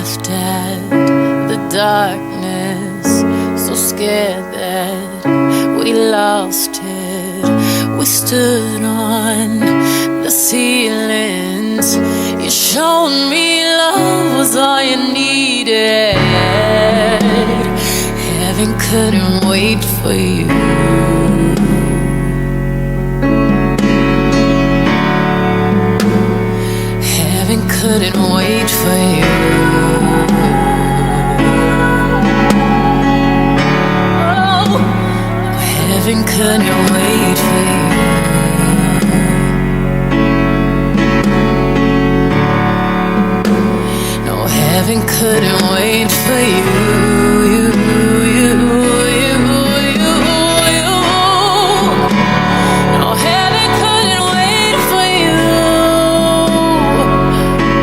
laughed at the darkness, so scared that we lost it. We stood on the ceilings. You showed me love was all you needed. Heaven couldn't wait for you. Heaven couldn't wait for you. Oh, heaven couldn't wait for you. No, heaven couldn't wait for you. No, heaven couldn't wait for you.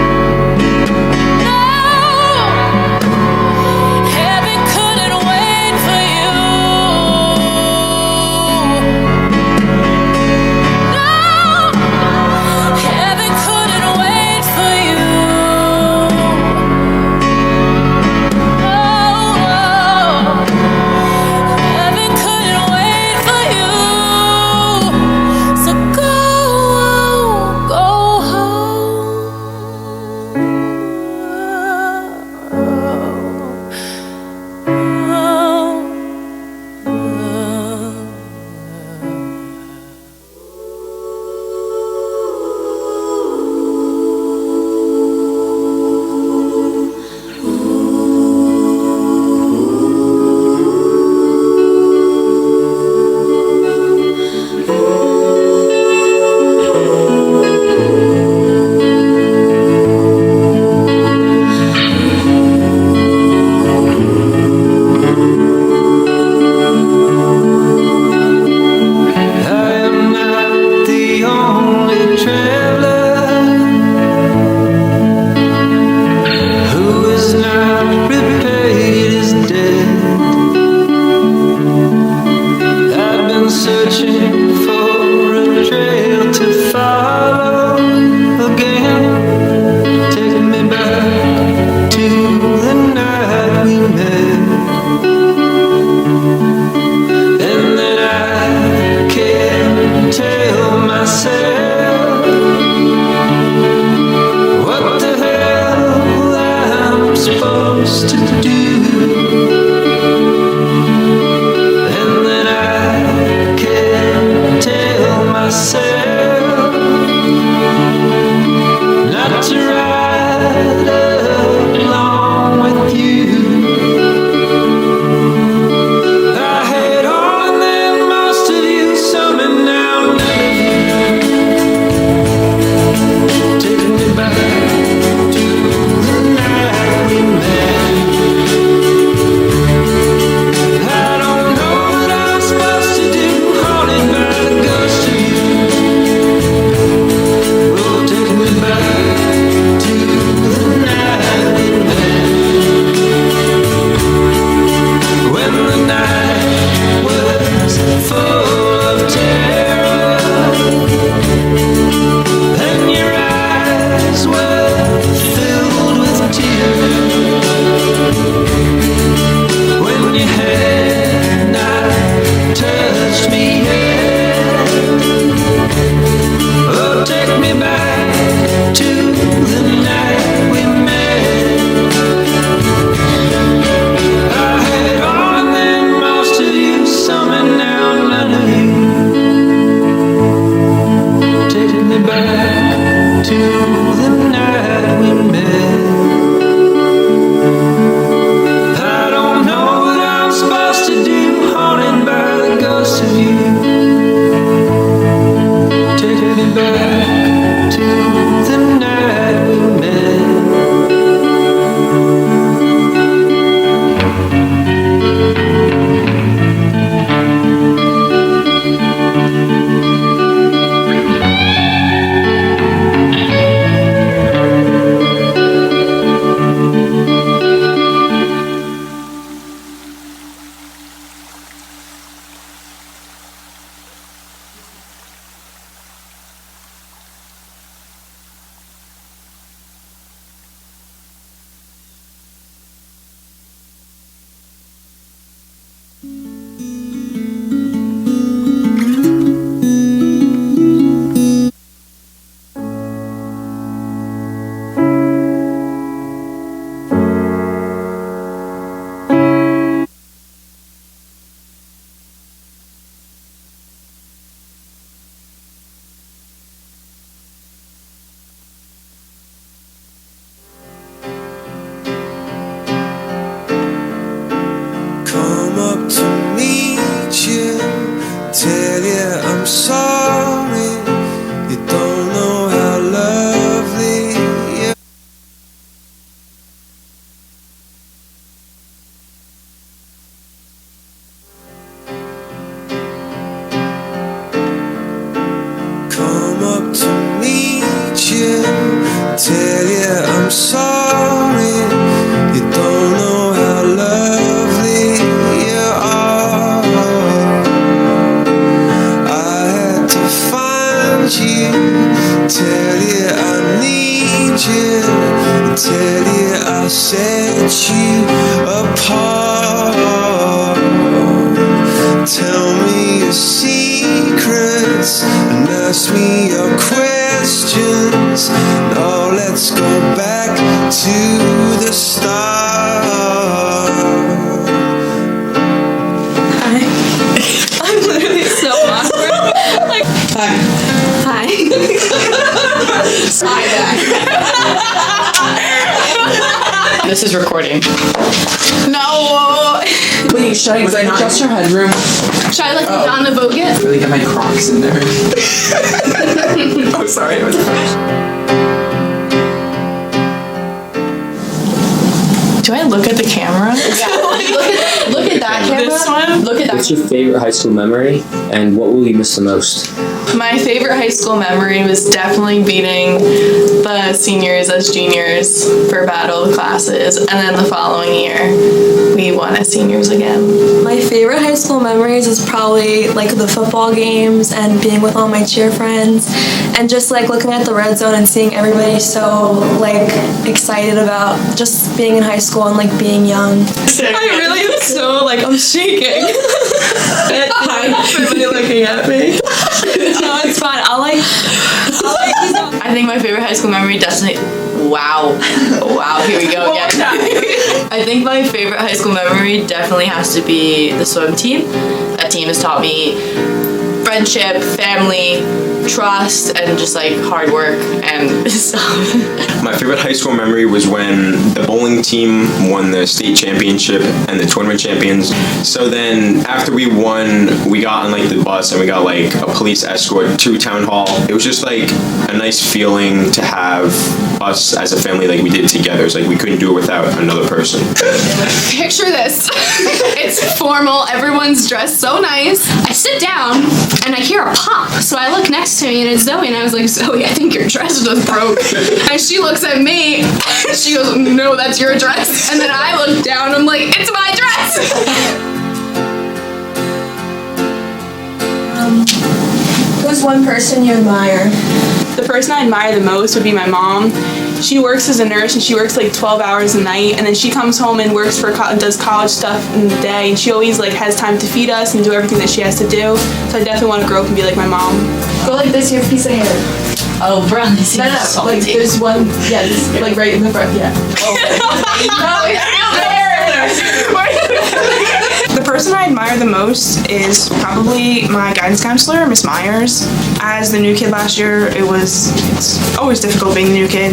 I'm sorry. You don't know how lovely you are. I had to find you, tell you I need you, tell you I'll set you apart. Tell me your secrets and ask me your questions. Now let's go back to the start. I'm literally so awkward. Like, hi. This is recording. No. Wait, should I adjust your headroom? Should I like Donna Bogut? Really get my Crocs in there. Oh, sorry. It was Do I look at the camera? Yeah. Look at that camera. This one? Look at that. What's your favorite high school memory, and what will you miss the most? My favorite high school memory was definitely beating the seniors as juniors for battle classes, and then the following year we won as seniors again. My favorite high school memories is probably like the football games and being with all my cheer friends and just like looking at the red zone and seeing everybody so like excited about just being in high school and like being young. I really am so like I'm shaking. Everybody looking at me. No, it's fine. I think my favorite high school memory definitely. Wow, here we go again. I think my favorite high school memory definitely has to be the swim team. That team has taught me friendship, family, trust, and just like hard work and stuff. My favorite high school memory was when the bowling team won the state championship and the tournament champions. So then after we won, we got on like the bus and we got like a police escort to town hall. It was just like a nice feeling to have us as a family like we did together. It's like we couldn't do it without another person. Picture this. It's formal. Everyone's dressed so nice. I sit down and I hear a pop. So I look next to me and it's Zoe, and I was like, Zoe, I think your dress just broke. And she looks at me. She goes, no, that's your dress. And then I look down. I'm like, it's my dress. Who's one person you admire? The person I admire the most would be my mom. She works as a nurse and she works like 12 hours a night, and then she comes home and works for does college stuff in the day, and she always like has time to feed us and do everything that she has to do. So I definitely want to grow up and be like my mom. Go like this, you have a piece of hair. Oh, brown is No, like there's one, yeah, this, like right in the front, yeah. The person I admire the most is probably my guidance counselor, Miss Myers. As the new kid last year, it's always difficult being the new kid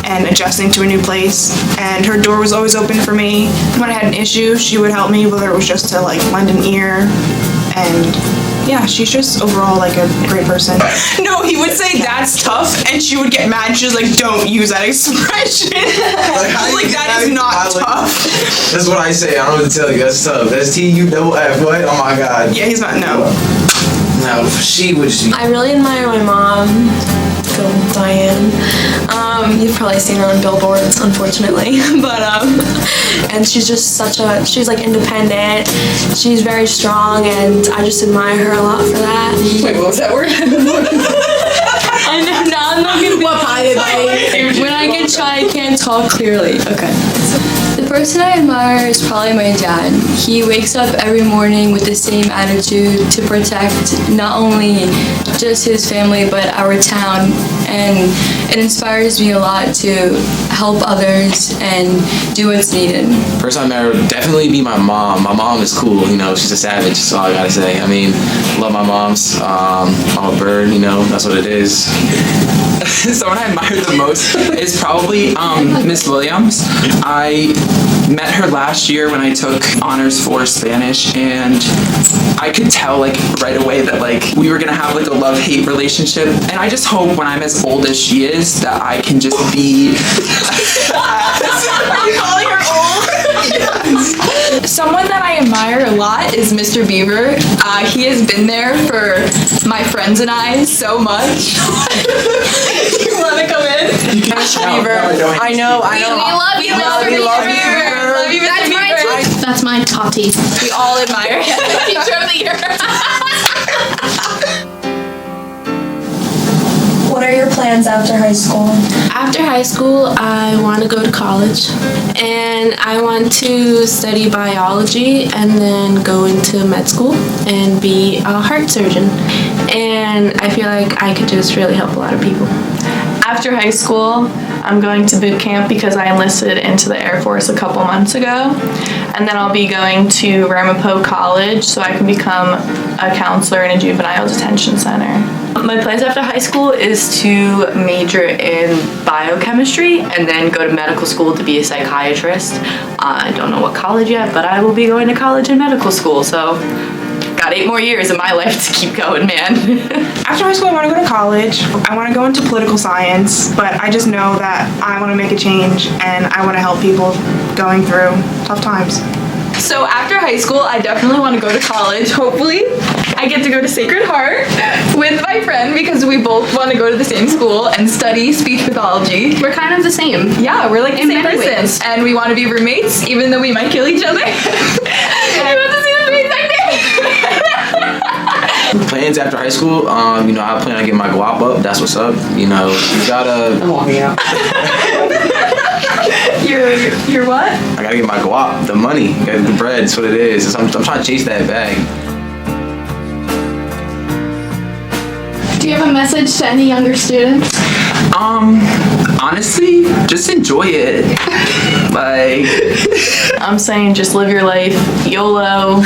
and adjusting to a new place. And her door was always open for me. When I had an issue, she would help me, whether it was just to like lend an ear. And yeah, she's just overall like a great person. No, he would say that's tough, and she would get mad. She was like, don't use that expression. Like that is not tough. That's what I say. I don't know what to tell you. That's tough. That's T-U-F-F. What? Oh my God. Yeah, he's not. No. No, she would. I really admire my mom. Go Diane. You've probably seen her on billboards, unfortunately. But and she's just she's like independent. She's very strong, and I just admire her a lot for that. Wait, what was that word? I know, now I'm not gonna be What pie? when I get shy, I can't talk clearly. Okay. The person I admire is probably my dad. He wakes up every morning with the same attitude to protect not only just his family but our town, and it inspires me a lot to help others and do what's needed. Person I admire would definitely be my mom. My mom is cool, you know, she's a savage, that's all I gotta say. I mean, love my moms. I'm a bird, you know, that's what it is. Someone I admire the most is probably Miss Williams. I met her last year when I took honors for Spanish, and I could tell like right away that like we were gonna have like a love-hate relationship, and I just hope when I'm as old as she is that I can just be Are you calling her old? Someone that I admire a lot is Mr. Beaver. He has been there for my friends and I so much. You want to come in? Mr. Beaver. I know. We love you, Mr. Beaver. Love you, Mr. Beaver. That's my top tea. We all admire him. Teacher of the year. What are your plans after high school? After high school, I want to go to college, and I want to study biology and then go into med school and be a heart surgeon. And I feel like I could just really help a lot of people. After high school, I'm going to boot camp because I enlisted into the Air Force a couple months ago. And then I'll be going to Ramapo College so I can become a counselor in a juvenile detention center. My plans after high school is to major in biochemistry and then go to medical school to be a psychiatrist. I don't know what college yet, but I will be going to college and medical school, so got 8 more years of my life to keep going, man. After high school, I want to go to college. I want to go into political science, but I just know that I want to make a change and I want to help people going through tough times. So after high school, I definitely want to go to college. Hopefully, I get to go to Sacred Heart with my friend because we both want to go to the same school and study speech pathology. We're kind of the same. Yeah, we're like the In same many person. ways. And we want to be roommates, even though we might kill each other. You want to see the face I did? Plans after high school, I plan on getting my guap up. That's what's up. You gotta. I'm walking out. You're what? I gotta get my guap, the money, the bread. That's what it is. I'm trying to chase that bag. Do you have a message to any younger students? Honestly, just enjoy it. Like, I'm saying just live your life, YOLO.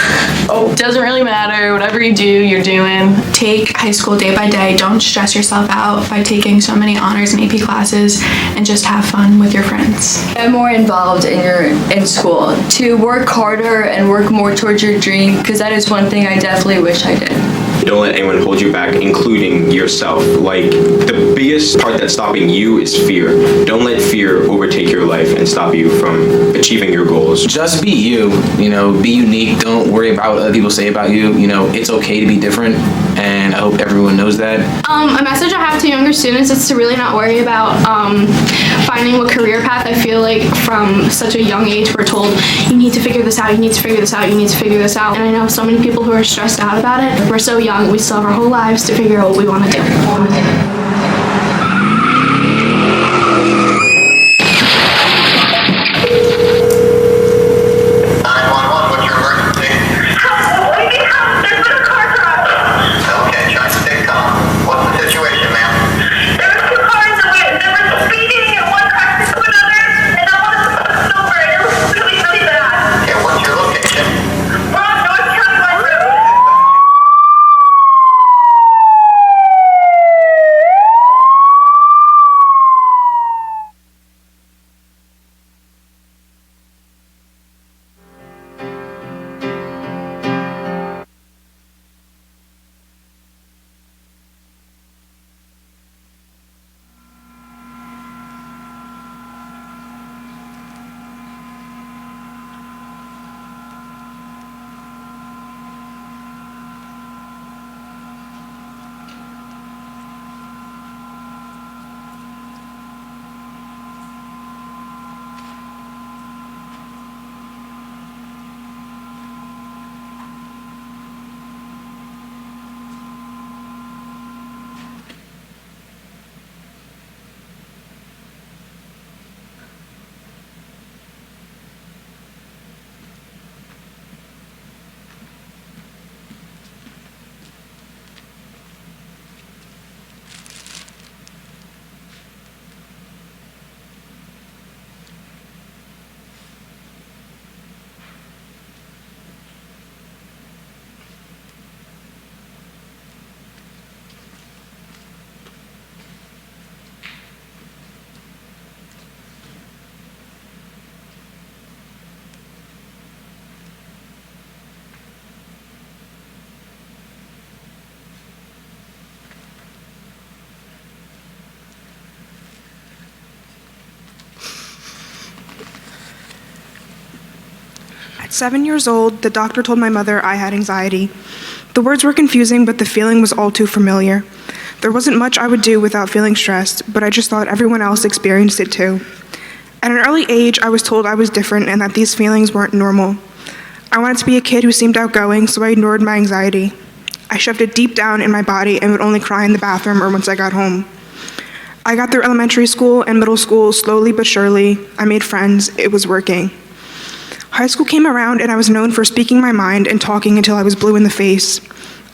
Doesn't really matter. Whatever you do, you're doing. Take high school day by day. Don't stress yourself out by taking so many honors and AP classes, and just have fun with your friends. Get more involved in school, to work harder and work more towards your dream, because that is one thing I definitely wish I did. Don't let anyone hold you back, including yourself. Like, the biggest part that's stopping you is fear. Don't let fear overtake your life and stop you from achieving your goals. just be you, be unique. Don't worry about what other people say about you. It's okay to be different, and I hope everyone knows that. A message I have to younger students is to really not worry about finding what career path. I feel like from such a young age we're told, you need to figure this out, you need to figure this out, you need to figure this out. And I know so many people who are stressed out about it. We're so young, we still have our whole lives to figure out what we want to do. At 7 years old, the doctor told my mother I had anxiety. The words were confusing, but the feeling was all too familiar. There wasn't much I would do without feeling stressed, but I just thought everyone else experienced it too. At an early age, I was told I was different and that these feelings weren't normal. I wanted to be a kid who seemed outgoing, so I ignored my anxiety. I shoved it deep down in my body and would only cry in the bathroom or once I got home. I got through elementary school and middle school slowly but surely. I made friends. It was working. High school came around and I was known for speaking my mind and talking until I was blue in the face.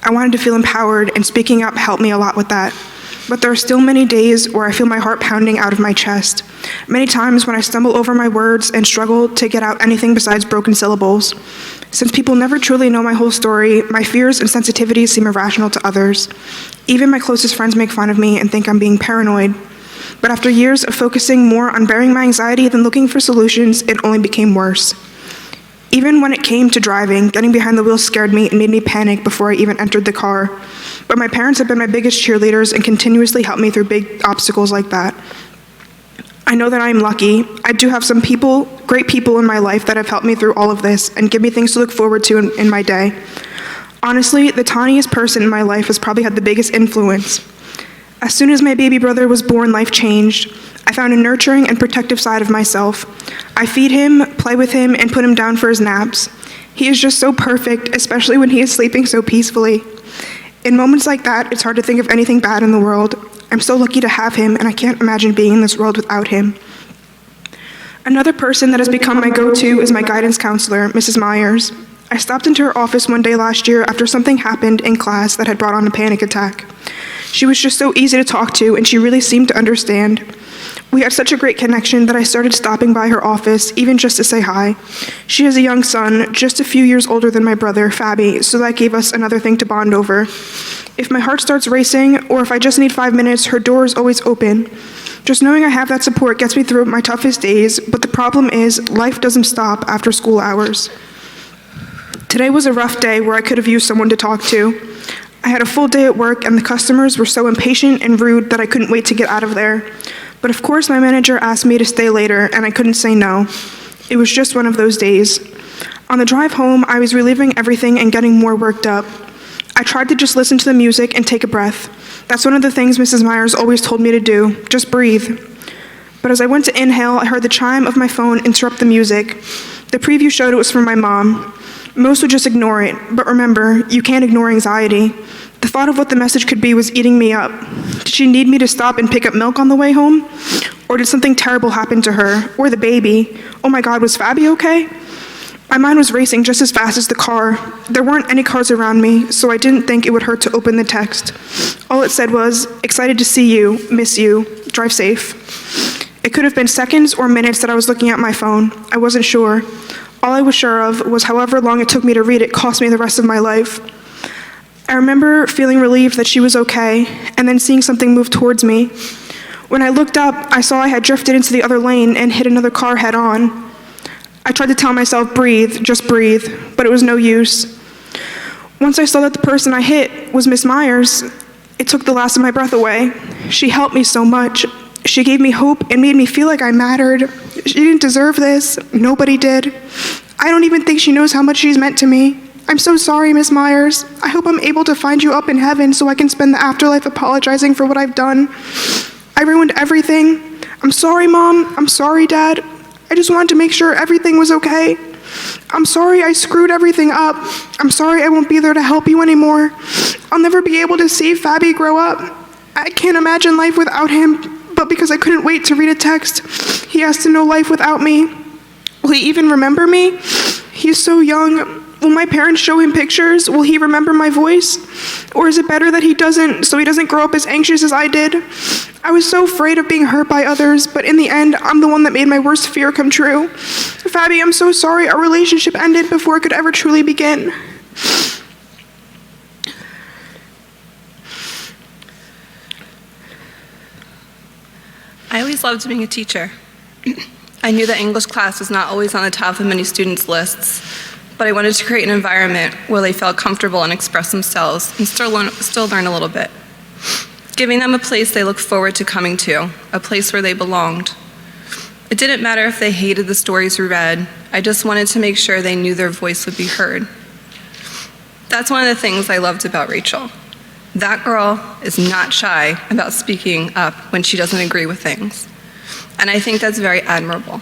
I wanted to feel empowered, and speaking up helped me a lot with that. But there are still many days where I feel my heart pounding out of my chest. Many times when I stumble over my words and struggle to get out anything besides broken syllables. Since people never truly know my whole story, my fears and sensitivities seem irrational to others. Even my closest friends make fun of me and think I'm being paranoid. But after years of focusing more on bearing my anxiety than looking for solutions, it only became worse. Even when it came to driving, getting behind the wheel scared me and made me panic before I even entered the car. But my parents have been my biggest cheerleaders and continuously helped me through big obstacles like that. I know that I am lucky. I do have some people, great people in my life that have helped me through all of this and give me things to look forward to in my day. Honestly, the tiniest person in my life has probably had the biggest influence. As soon as my baby brother was born, life changed. I found a nurturing and protective side of myself. I feed him, play with him, and put him down for his naps. He is just so perfect, especially when he is sleeping so peacefully. In moments like that, it's hard to think of anything bad in the world. I'm so lucky to have him, and I can't imagine being in this world without him. Another person that has become my go-to is my guidance counselor, Mrs. Myers. I stopped into her office one day last year after something happened in class that had brought on a panic attack. She was just so easy to talk to, and she really seemed to understand. We had such a great connection that I started stopping by her office, even just to say hi. She has a young son, just a few years older than my brother, Fabi, so that gave us another thing to bond over. If my heart starts racing, or if I just need 5 minutes, her door is always open. Just knowing I have that support gets me through my toughest days, but the problem is, life doesn't stop after school hours. Today was a rough day where I could have used someone to talk to. I had a full day at work, and the customers were so impatient and rude that I couldn't wait to get out of there. But of course, my manager asked me to stay later, and I couldn't say no. It was just one of those days. On the drive home, I was reliving everything and getting more worked up. I tried to just listen to the music and take a breath. That's one of the things Mrs. Myers always told me to do, just breathe. But as I went to inhale, I heard the chime of my phone interrupt the music. The preview showed it was from my mom. Most would just ignore it, but remember, you can't ignore anxiety. The thought of what the message could be was eating me up. Did she need me to stop and pick up milk on the way home? Or did something terrible happen to her? Or the baby? Oh my God, was Fabi okay? My mind was racing just as fast as the car. There weren't any cars around me, so I didn't think it would hurt to open the text. All it said was, excited to see you, miss you, drive safe. It could have been seconds or minutes that I was looking at my phone. I wasn't sure. All I was sure of was however long it took me to read it cost me the rest of my life. I remember feeling relieved that she was okay, and then seeing something move towards me. When I looked up, I saw I had drifted into the other lane and hit another car head on. I tried to tell myself, breathe, just breathe, but it was no use. Once I saw that the person I hit was Miss Myers, it took the last of my breath away. She helped me so much. She gave me hope and made me feel like I mattered. She didn't deserve this. Nobody did. I don't even think she knows how much she's meant to me. I'm so sorry, Miss Myers. I hope I'm able to find you up in heaven so I can spend the afterlife apologizing for what I've done. I ruined everything. I'm sorry, Mom. I'm sorry, Dad. I just wanted to make sure everything was okay. I'm sorry I screwed everything up. I'm sorry I won't be there to help you anymore. I'll never be able to see Fabi grow up. I can't imagine life without him, but because I couldn't wait to read a text, he has to know life without me. Will he even remember me? He's so young. Will my parents show him pictures? Will he remember my voice? Or is it better that he doesn't, so he doesn't grow up as anxious as I did? I was so afraid of being hurt by others, but in the end, I'm the one that made my worst fear come true. Fabi, I'm so sorry our relationship ended before it could ever truly begin. I always loved being a teacher. I knew that English class was not always on the top of many students' lists, but I wanted to create an environment where they felt comfortable and express themselves and still learn a little bit. Giving them a place they look forward to coming to, a place where they belonged. It didn't matter if they hated the stories we read, I just wanted to make sure they knew their voice would be heard. That's one of the things I loved about Rachel. That girl is not shy about speaking up when she doesn't agree with things. And I think that's very admirable.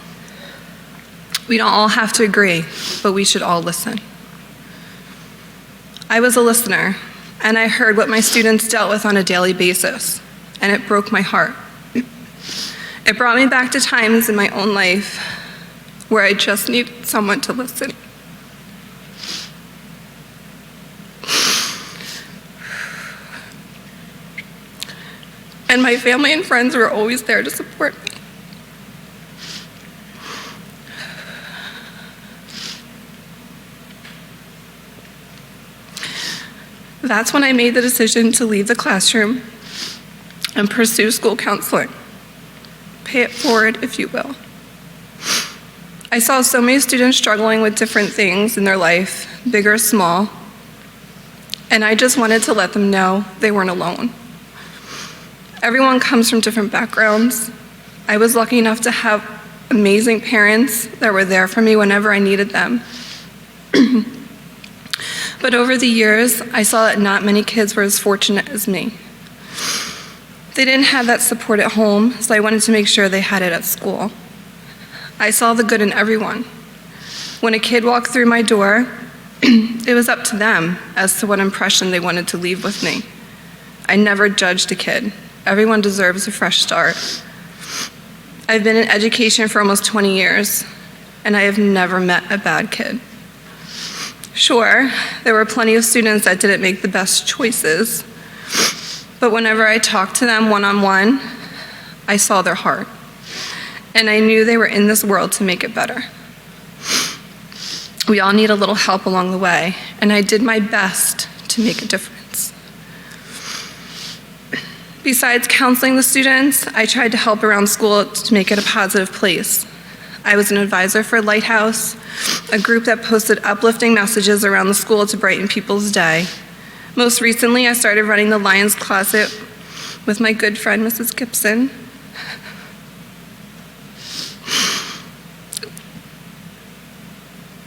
We don't all have to agree, but we should all listen. I was a listener, and I heard what my students dealt with on a daily basis, and it broke my heart. It brought me back to times in my own life where I just needed someone to listen. And my family and friends were always there to support me. That's when I made the decision to leave the classroom and pursue school counseling. Pay it forward, if you will. I saw so many students struggling with different things in their life, big or small, and I just wanted to let them know they weren't alone. Everyone comes from different backgrounds. I was lucky enough to have amazing parents that were there for me whenever I needed them. But over the years, I saw that not many kids were as fortunate as me. They didn't have that support at home, so I wanted to make sure they had it at school. I saw the good in everyone. When a kid walked through my door, it was up to them as to what impression they wanted to leave with me. I never judged a kid. Everyone deserves a fresh start. I've been in education for almost 20 years, and I have never met a bad kid. Sure, there were plenty of students that didn't make the best choices, but whenever I talked to them one-on-one, I saw their heart, and I knew they were in this world to make it better. We all need a little help along the way, and I did my best to make a difference. Besides counseling the students, I tried to help around school to make it a positive place. I was an advisor for Lighthouse, a group that posted uplifting messages around the school to brighten people's day. Most recently, I started running the Lions Closet with my good friend, Mrs. Gibson.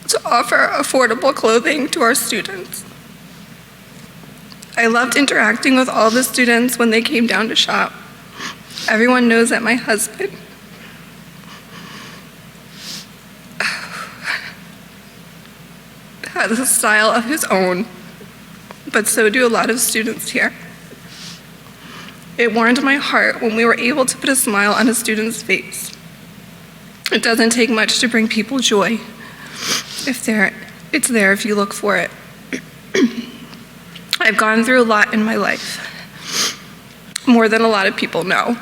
To offer affordable clothing to our students. I loved interacting with all the students when they came down to shop. Everyone knows that my husband has a style of his own, but so do a lot of students here. It warmed my heart when we were able to put a smile on a student's face. It doesn't take much to bring people joy. It's there if you look for it. I've gone through a lot in my life, more than a lot of people know.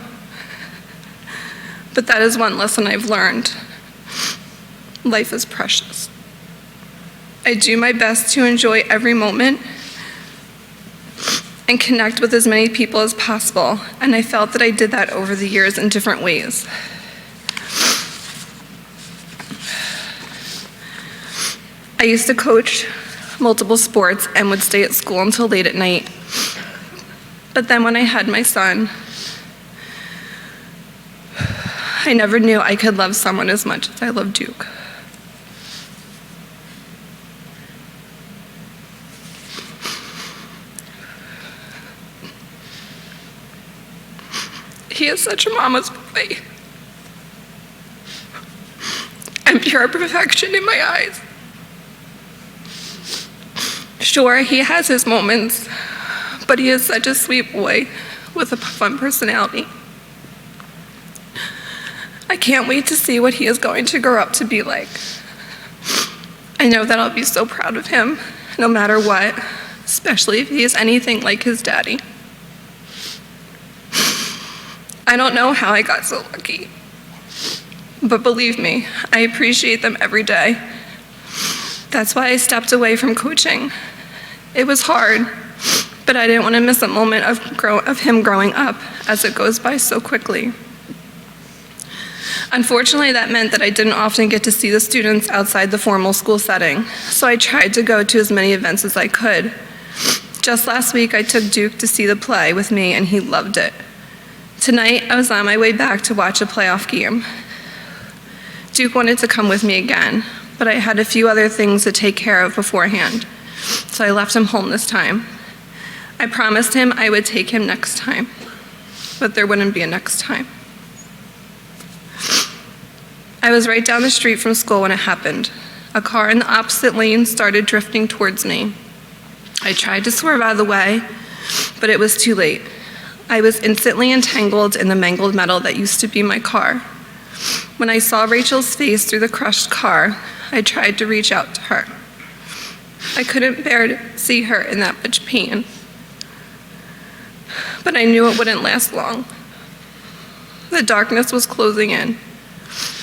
But that is one lesson I've learned. Life is precious. I do my best to enjoy every moment and connect with as many people as possible, and I felt that I did that over the years in different ways. I used to coach multiple sports and would stay at school until late at night. But then when I had my son, I never knew I could love someone as much as I love Duke. He is such a mama's boy, and pure perfection in my eyes. Sure, he has his moments, but he is such a sweet boy with a fun personality. I can't wait to see what he is going to grow up to be like. I know that I'll be so proud of him, no matter what, especially if he is anything like his daddy. I don't know how I got so lucky, but believe me, I appreciate them every day. That's why I stepped away from coaching. It was hard, but I didn't want to miss a moment of him growing up, as it goes by so quickly. Unfortunately, that meant that I didn't often get to see the students outside the formal school setting, so I tried to go to as many events as I could. Just last week, I took Duke to see the play with me, and he loved it. Tonight, I was on my way back to watch a playoff game. Duke wanted to come with me again, but I had a few other things to take care of beforehand, so I left him home this time. I promised him I would take him next time, but there wouldn't be a next time. I was right down the street from school when it happened. A car in the opposite lane started drifting towards me. I tried to swerve out of the way, but it was too late. I was instantly entangled in the mangled metal that used to be my car. When I saw Rachel's face through the crushed car, I tried to reach out to her. I couldn't bear to see her in that much pain, but I knew it wouldn't last long. The darkness was closing in.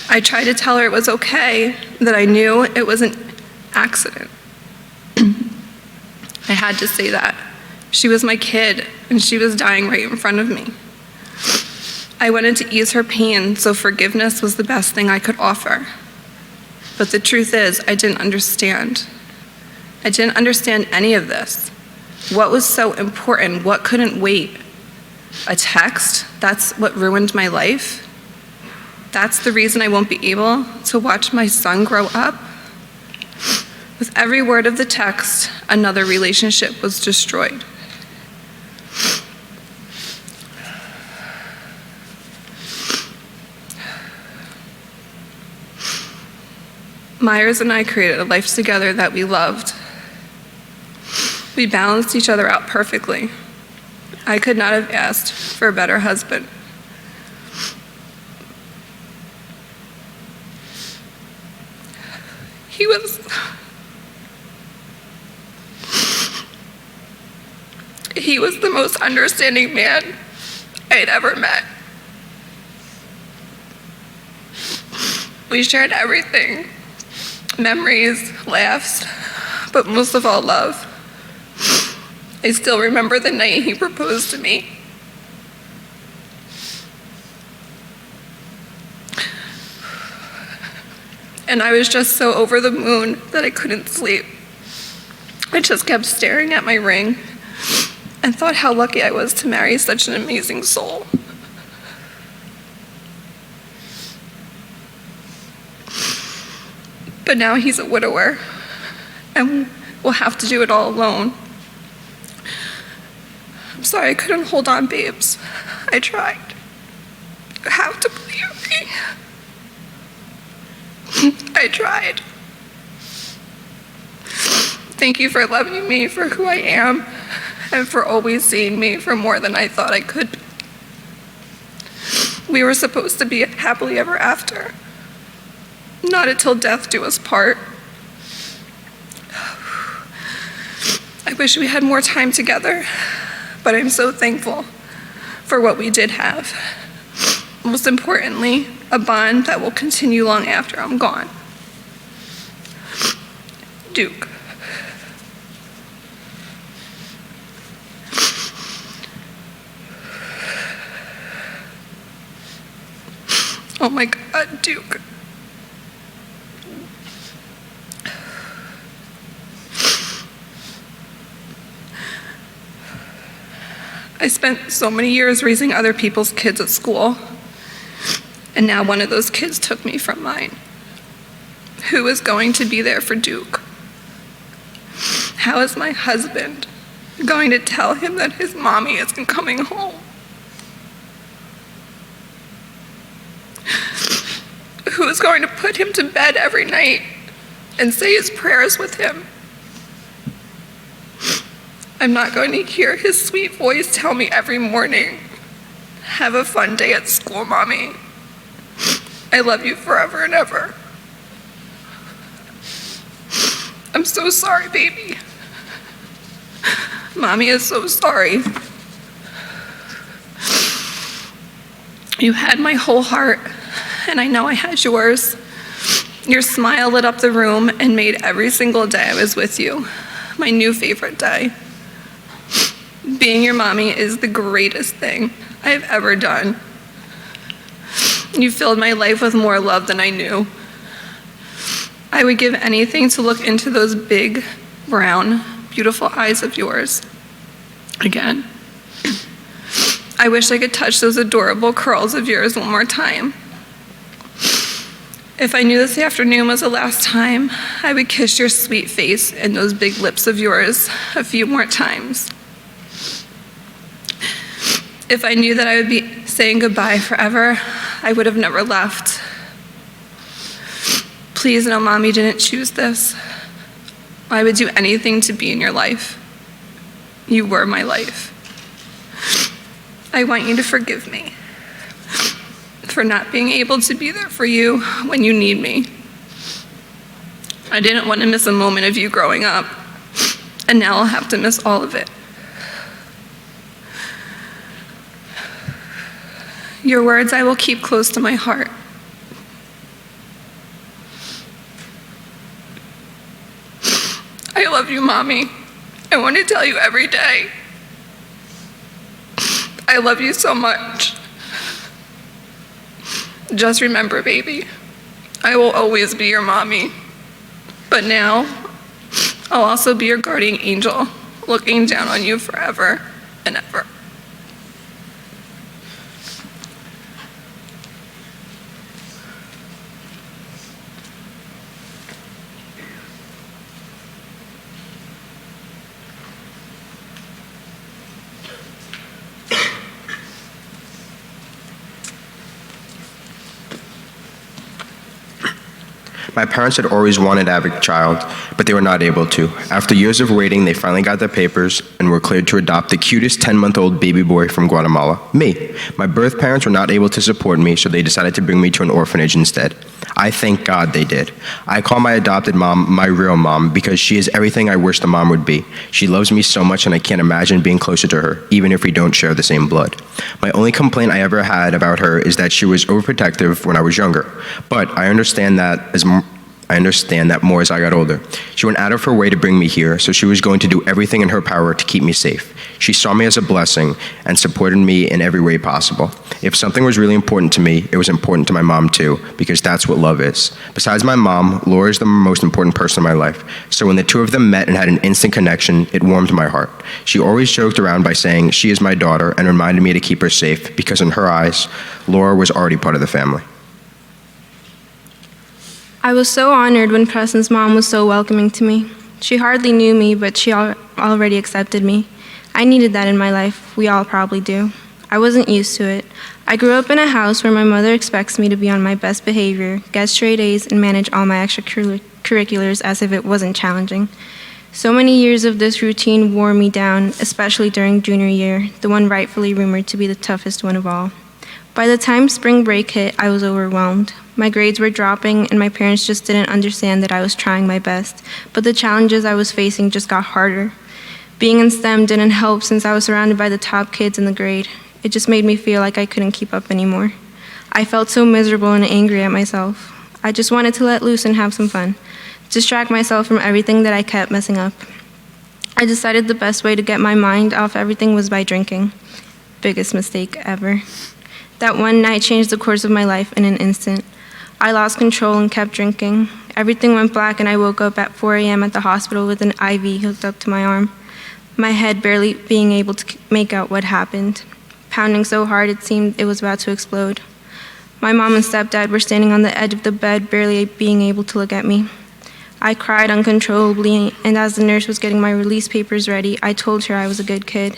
I tried to tell her it was okay, that I knew it was an accident. I had to say that. She was my kid, and she was dying right in front of me. I wanted to ease her pain, so forgiveness was the best thing I could offer. But the truth is, I didn't understand. I didn't understand any of this. What was so important? What couldn't wait? A text? That's what ruined my life? That's the reason I won't be able to watch my son grow up? With every word of the text, another relationship was destroyed. Myers and I created a life together that we loved. We balanced each other out perfectly. I could not have asked for a better husband. He was the most understanding man I had ever met. We shared everything, memories, laughs, but most of all, love. I still remember the night he proposed to me. And I was just so over the moon that I couldn't sleep. I just kept staring at my ring and thought how lucky I was to marry such an amazing soul. But now he's a widower and will have to do it all alone. I'm sorry I couldn't hold on, babes. I tried. You have to believe me. I tried. Thank you for loving me for who I am and for always seeing me for more than I thought I could be. We were supposed to be happily ever after. Not until death do us part. I wish we had more time together, but I'm so thankful for what we did have. Most importantly, a bond that will continue long after I'm gone. Duke. Oh my God, Duke. I spent so many years raising other people's kids at school, and now one of those kids took me from mine. Who is going to be there for Duke? How is my husband going to tell him that his mommy isn't coming home? Who is going to put him to bed every night and say his prayers with him? I'm not going to hear his sweet voice tell me every morning, "Have a fun day at school, Mommy. I love you forever and ever." I'm so sorry, baby. Mommy is so sorry. You had my whole heart, and I know I had yours. Your smile lit up the room and made every single day I was with you my new favorite day. Being your mommy is the greatest thing I have ever done. You filled my life with more love than I knew. I would give anything to look into those big, brown, beautiful eyes of yours again. I wish I could touch those adorable curls of yours one more time. If I knew this afternoon was the last time, I would kiss your sweet face and those big lips of yours a few more times. If I knew that I would be saying goodbye forever, I would have never left. Please know, Mommy didn't choose this. I would do anything to be in your life. You were my life. I want you to forgive me for not being able to be there for you when you need me. I didn't want to miss a moment of you growing up, and now I'll have to miss all of it. Your words I will keep close to my heart. I love you, Mommy. I want to tell you every day. I love you so much. Just remember, baby, I will always be your mommy. But now, I'll also be your guardian angel, looking down on you forever and ever. My parents had always wanted to have a child, but they were not able to. After years of waiting, they finally got their papers and were cleared to adopt the cutest 10-month-old baby boy from Guatemala, me. My birth parents were not able to support me, so they decided to bring me to an orphanage instead. I thank God they did. I call my adopted mom my real mom because she is everything I wish the mom would be. She loves me so much and I can't imagine being closer to her, even if we don't share the same blood. My only complaint I ever had about her is that she was overprotective when I was younger, but I understand that more as I got older. She went out of her way to bring me here, so she was going to do everything in her power to keep me safe. She saw me as a blessing and supported me in every way possible. If something was really important to me, it was important to my mom too, because that's what love is. Besides my mom, Laura is the most important person in my life. So when the two of them met and had an instant connection, it warmed my heart. She always joked around by saying she is my daughter and reminded me to keep her safe, because in her eyes, Laura was already part of the family. I was so honored when Preston's mom was so welcoming to me. She hardly knew me, but she already accepted me. I needed that in my life. We all probably do. I wasn't used to it. I grew up in a house where my mother expects me to be on my best behavior, get straight A's, and manage all my extracurriculars as if it wasn't challenging. So many years of this routine wore me down, especially during junior year, the one rightfully rumored to be the toughest one of all. By the time spring break hit, I was overwhelmed. My grades were dropping, and my parents just didn't understand that I was trying my best, but the challenges I was facing just got harder. Being in STEM didn't help since I was surrounded by the top kids in the grade. It just made me feel like I couldn't keep up anymore. I felt so miserable and angry at myself. I just wanted to let loose and have some fun, distract myself from everything that I kept messing up. I decided the best way to get my mind off everything was by drinking. Biggest mistake ever. That one night changed the course of my life in an instant. I lost control and kept drinking. Everything went black and I woke up at 4 a.m. at the hospital with an IV hooked up to my arm. My head barely being able to make out what happened. Pounding so hard it seemed it was about to explode. My mom and stepdad were standing on the edge of the bed, barely being able to look at me. I cried uncontrollably, and as the nurse was getting my release papers ready, I told her I was a good kid.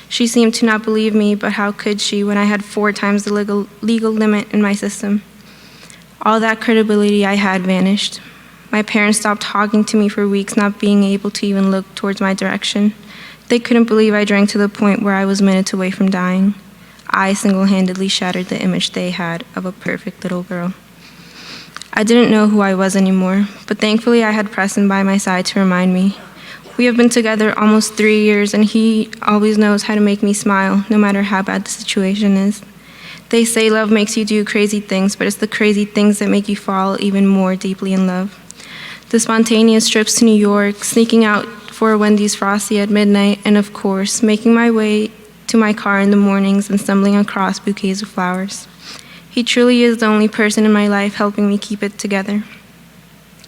She seemed to not believe me, but how could she when I had 4 times the legal limit in my system? All that credibility I had vanished. My parents stopped talking to me for weeks, not being able to even look towards my direction. They couldn't believe I drank to the point where I was minutes away from dying. I single-handedly shattered the image they had of a perfect little girl. I didn't know who I was anymore, but thankfully I had Preston by my side to remind me. We have been together almost 3 years, and he always knows how to make me smile, no matter how bad the situation is. They say love makes you do crazy things, but it's the crazy things that make you fall even more deeply in love. The spontaneous trips to New York, sneaking out for a Wendy's Frosty at midnight, and of course, making my way to my car in the mornings and stumbling across bouquets of flowers. He truly is the only person in my life helping me keep it together.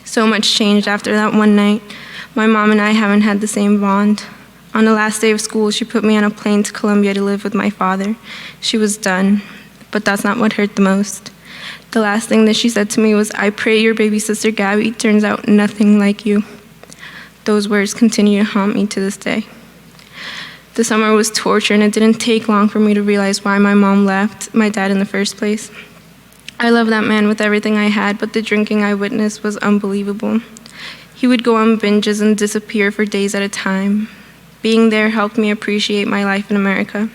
So much changed after that one night. My mom and I haven't had the same bond. On the last day of school, she put me on a plane to Colombia to live with my father. She was done, but that's not what hurt the most. The last thing that she said to me was, "I pray your baby sister Gabby turns out nothing like you." Those words continue to haunt me to this day. The summer was torture, and it didn't take long for me to realize why my mom left my dad in the first place. I love that man with everything I had, but the drinking I witnessed was unbelievable. He would go on binges and disappear for days at a time. Being there helped me appreciate my life in America.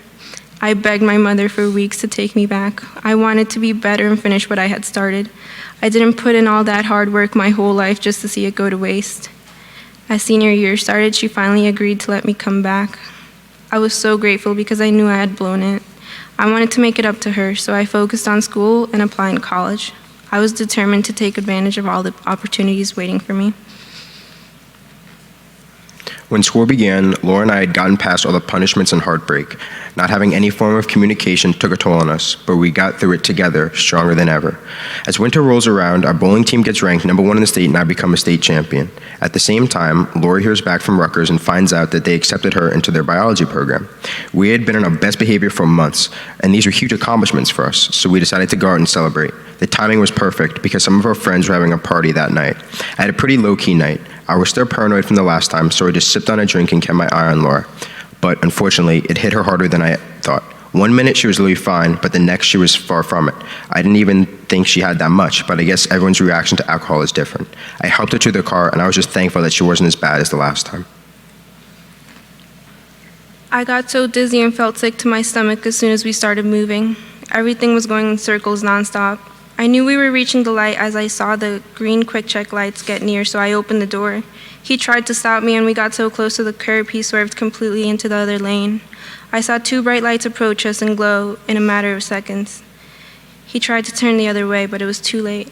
I begged my mother for weeks to take me back. I wanted to be better and finish what I had started. I didn't put in all that hard work my whole life just to see it go to waste. As senior year started, she finally agreed to let me come back. I was so grateful because I knew I had blown it. I wanted to make it up to her, so I focused on school and applying to college. I was determined to take advantage of all the opportunities waiting for me. When school began, Laura and I had gotten past all the punishments and heartbreak. Not having any form of communication took a toll on us, but we got through it together, stronger than ever. As winter rolls around, our bowling team gets ranked #1 in the state and I become a state champion. At the same time, Laura hears back from Rutgers and finds out that they accepted her into their biology program. We had been on our best behavior for months, and these were huge accomplishments for us, so we decided to go out and celebrate. The timing was perfect because some of our friends were having a party that night. I had a pretty low-key night. I was still paranoid from the last time, so I just sipped on a drink and kept my eye on Laura. But unfortunately, it hit her harder than I thought. One minute she was really fine, but the next she was far from it. I didn't even think she had that much, but I guess everyone's reaction to alcohol is different. I helped her to the car, and I was just thankful that she wasn't as bad as the last time. I got so dizzy and felt sick to my stomach as soon as we started moving. Everything was going in circles nonstop. I knew we were reaching the light as I saw the green quick check lights get near, so I opened the door. He tried to stop me, and we got so close to the curb, he swerved completely into the other lane. I saw 2 bright lights approach us and glow in a matter of seconds. He tried to turn the other way, but it was too late.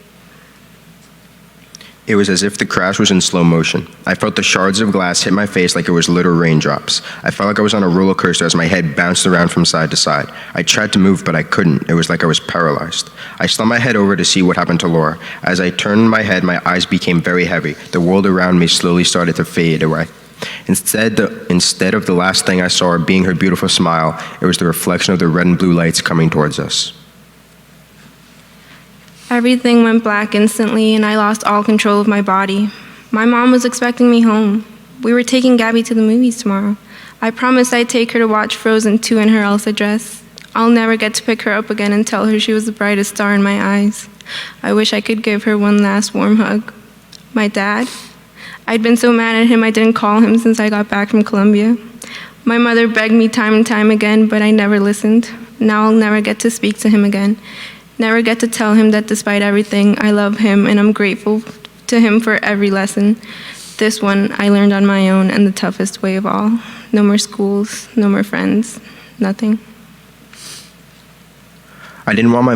It was as if the crash was in slow motion. I felt the shards of glass hit my face like it was little raindrops. I felt like I was on a roller coaster as my head bounced around from side to side. I tried to move, but I couldn't. It was like I was paralyzed. I slumped my head over to see what happened to Laura. As I turned my head, my eyes became very heavy. The world around me slowly started to fade away. Instead of the last thing I saw being her beautiful smile, it was the reflection of the red and blue lights coming towards us. Everything went black instantly, and I lost all control of my body. My mom was expecting me home. We were taking Gabby to the movies tomorrow. I promised I'd take her to watch Frozen 2 in her Elsa dress. I'll never get to pick her up again and tell her she was the brightest star in my eyes. I wish I could give her one last warm hug. My dad? I'd been so mad at him I didn't call him since I got back from Colombia. My mother begged me time and time again, but I never listened. Now I'll never get to speak to him again. Never get to tell him that despite everything, I love him and I'm grateful to him for every lesson. This one I learned on my own and the toughest way of all. No more schools, no more friends, nothing. I didn't want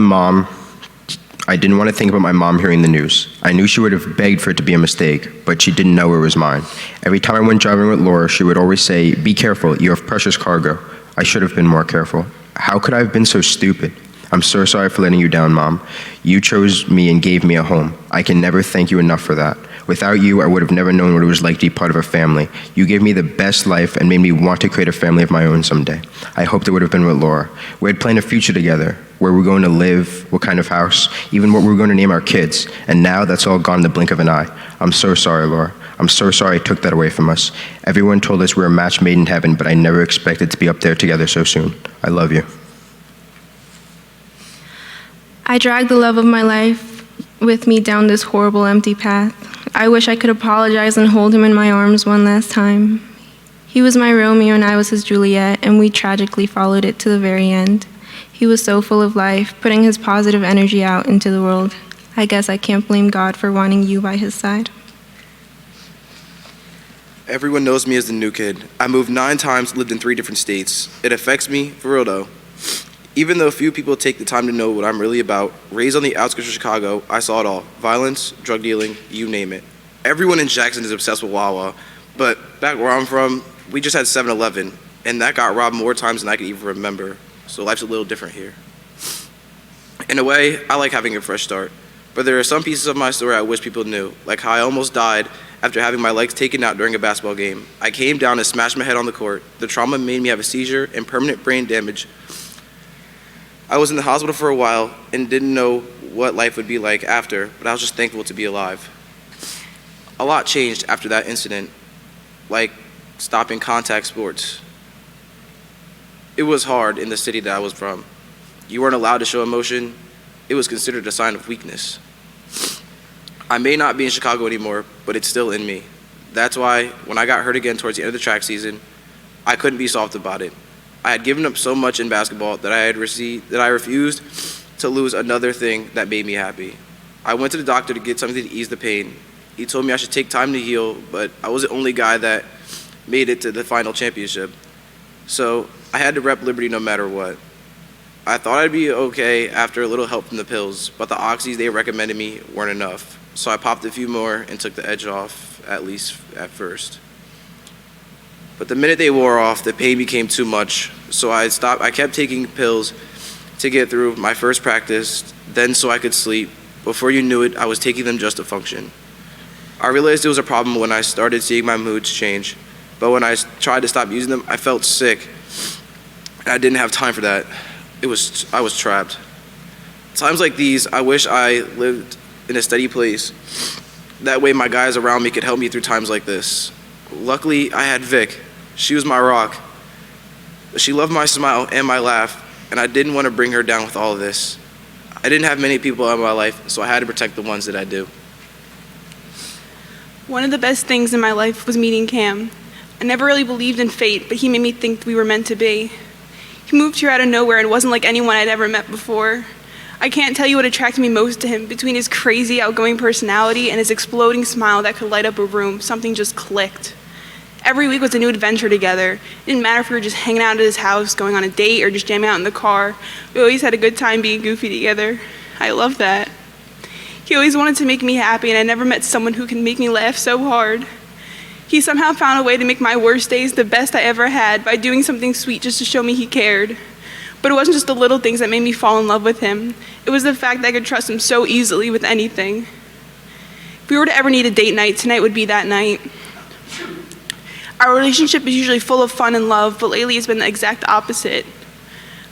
to think about my mom hearing the news. I knew she would have begged for it to be a mistake, but she didn't know it was mine. Every time I went driving with Laura, she would always say, "Be careful, you have precious cargo." I should have been more careful. How could I have been so stupid? I'm so sorry for letting you down, Mom. You chose me and gave me a home. I can never thank you enough for that. Without you, I would have never known what it was like to be part of a family. You gave me the best life and made me want to create a family of my own someday. I hoped it would have been with Laura. We had planned a future together, where we're going to live, what kind of house, even what we're going to name our kids. And now that's all gone in the blink of an eye. I'm so sorry, Laura. I'm so sorry I took that away from us. Everyone told us we were a match made in heaven, but I never expected to be up there together so soon. I love you. I dragged the love of my life with me down this horrible, empty path. I wish I could apologize and hold him in my arms one last time. He was my Romeo and I was his Juliet, and we tragically followed it to the very end. He was so full of life, putting his positive energy out into the world. I guess I can't blame God for wanting you by his side. Everyone knows me as the new kid. I moved 9 times, lived in 3 different states. It affects me, for real though. Even though few people take the time to know what I'm really about, raised on the outskirts of Chicago, I saw it all. Violence, drug dealing, you name it. Everyone in Jackson is obsessed with Wawa, but back where I'm from, we just had 7-Eleven, and that got robbed more times than I could even remember, so life's a little different here. In a way, I like having a fresh start, but there are some pieces of my story I wish people knew, like how I almost died after having my legs taken out during a basketball game. I came down and smashed my head on the court. The trauma made me have a seizure and permanent brain damage. I was in the hospital for a while and didn't know what life would be like after, but I was just thankful to be alive. A lot changed after that incident, like stopping contact sports. It was hard in the city that I was from. You weren't allowed to show emotion. It was considered a sign of weakness. I may not be in Chicago anymore, but it's still in me. That's why when I got hurt again towards the end of the track season, I couldn't be soft about it. I had given up so much in basketball that I refused to lose another thing that made me happy. I went to the doctor to get something to ease the pain. He told me I should take time to heal, but I was the only guy that made it to the final championship. So I had to rep Liberty no matter what. I thought I'd be okay after a little help from the pills, but the oxys they recommended me weren't enough. So I popped a few more and took the edge off, at least at first. But the minute they wore off, the pain became too much. So I stopped. I kept taking pills to get through my first practice, then so I could sleep. Before you knew it, I was taking them just to function. I realized it was a problem when I started seeing my moods change. But when I tried to stop using them, I felt sick. And I didn't have time for that. I was trapped. Times like these, I wish I lived in a steady place. That way my guys around me could help me through times like this. Luckily, I had Vic. She was my rock. She loved my smile and my laugh, and I didn't want to bring her down with all of this. I didn't have many people in my life, so I had to protect the ones that I do. One of the best things in my life was meeting Cam. I never really believed in fate, but he made me think we were meant to be. He moved here out of nowhere and wasn't like anyone I'd ever met before. I can't tell you what attracted me most to him. Between his crazy, outgoing personality and his exploding smile that could light up a room, something just clicked. Every week was a new adventure together. It didn't matter if we were just hanging out at his house, going on a date, or just jamming out in the car. We always had a good time being goofy together. I love that. He always wanted to make me happy, and I never met someone who can make me laugh so hard. He somehow found a way to make my worst days the best I ever had by doing something sweet just to show me he cared. But it wasn't just the little things that made me fall in love with him. It was the fact that I could trust him so easily with anything. If we were to ever need a date night, tonight would be that night. Our relationship is usually full of fun and love, but lately it's been the exact opposite.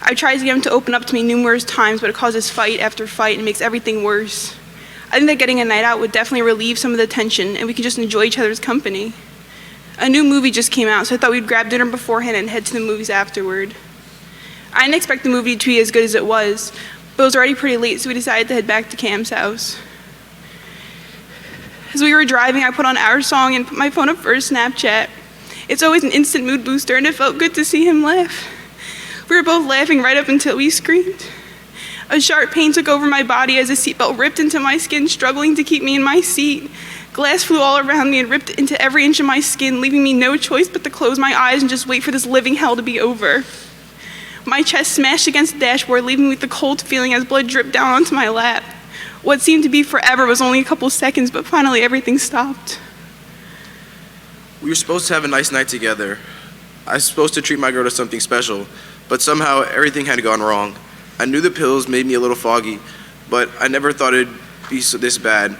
I've tried to get him to open up to me numerous times, but it causes fight after fight and makes everything worse. I think that getting a night out would definitely relieve some of the tension, and we could just enjoy each other's company. A new movie just came out, so I thought we'd grab dinner beforehand and head to the movies afterward. I didn't expect the movie to be as good as it was, but it was already pretty late, so we decided to head back to Cam's house. As we were driving, I put on our song and put my phone up for Snapchat. It's always an instant mood booster, and it felt good to see him laugh. We were both laughing right up until we screamed. A sharp pain took over my body as a seatbelt ripped into my skin, struggling to keep me in my seat. Glass flew all around me and ripped into every inch of my skin, leaving me no choice but to close my eyes and just wait for this living hell to be over. My chest smashed against the dashboard, leaving me with the cold feeling as blood dripped down onto my lap. What seemed to be forever was only a couple seconds, but finally everything stopped. We were supposed to have a nice night together. I was supposed to treat my girl to something special, but somehow everything had gone wrong. I knew the pills made me a little foggy, but I never thought it'd be this bad.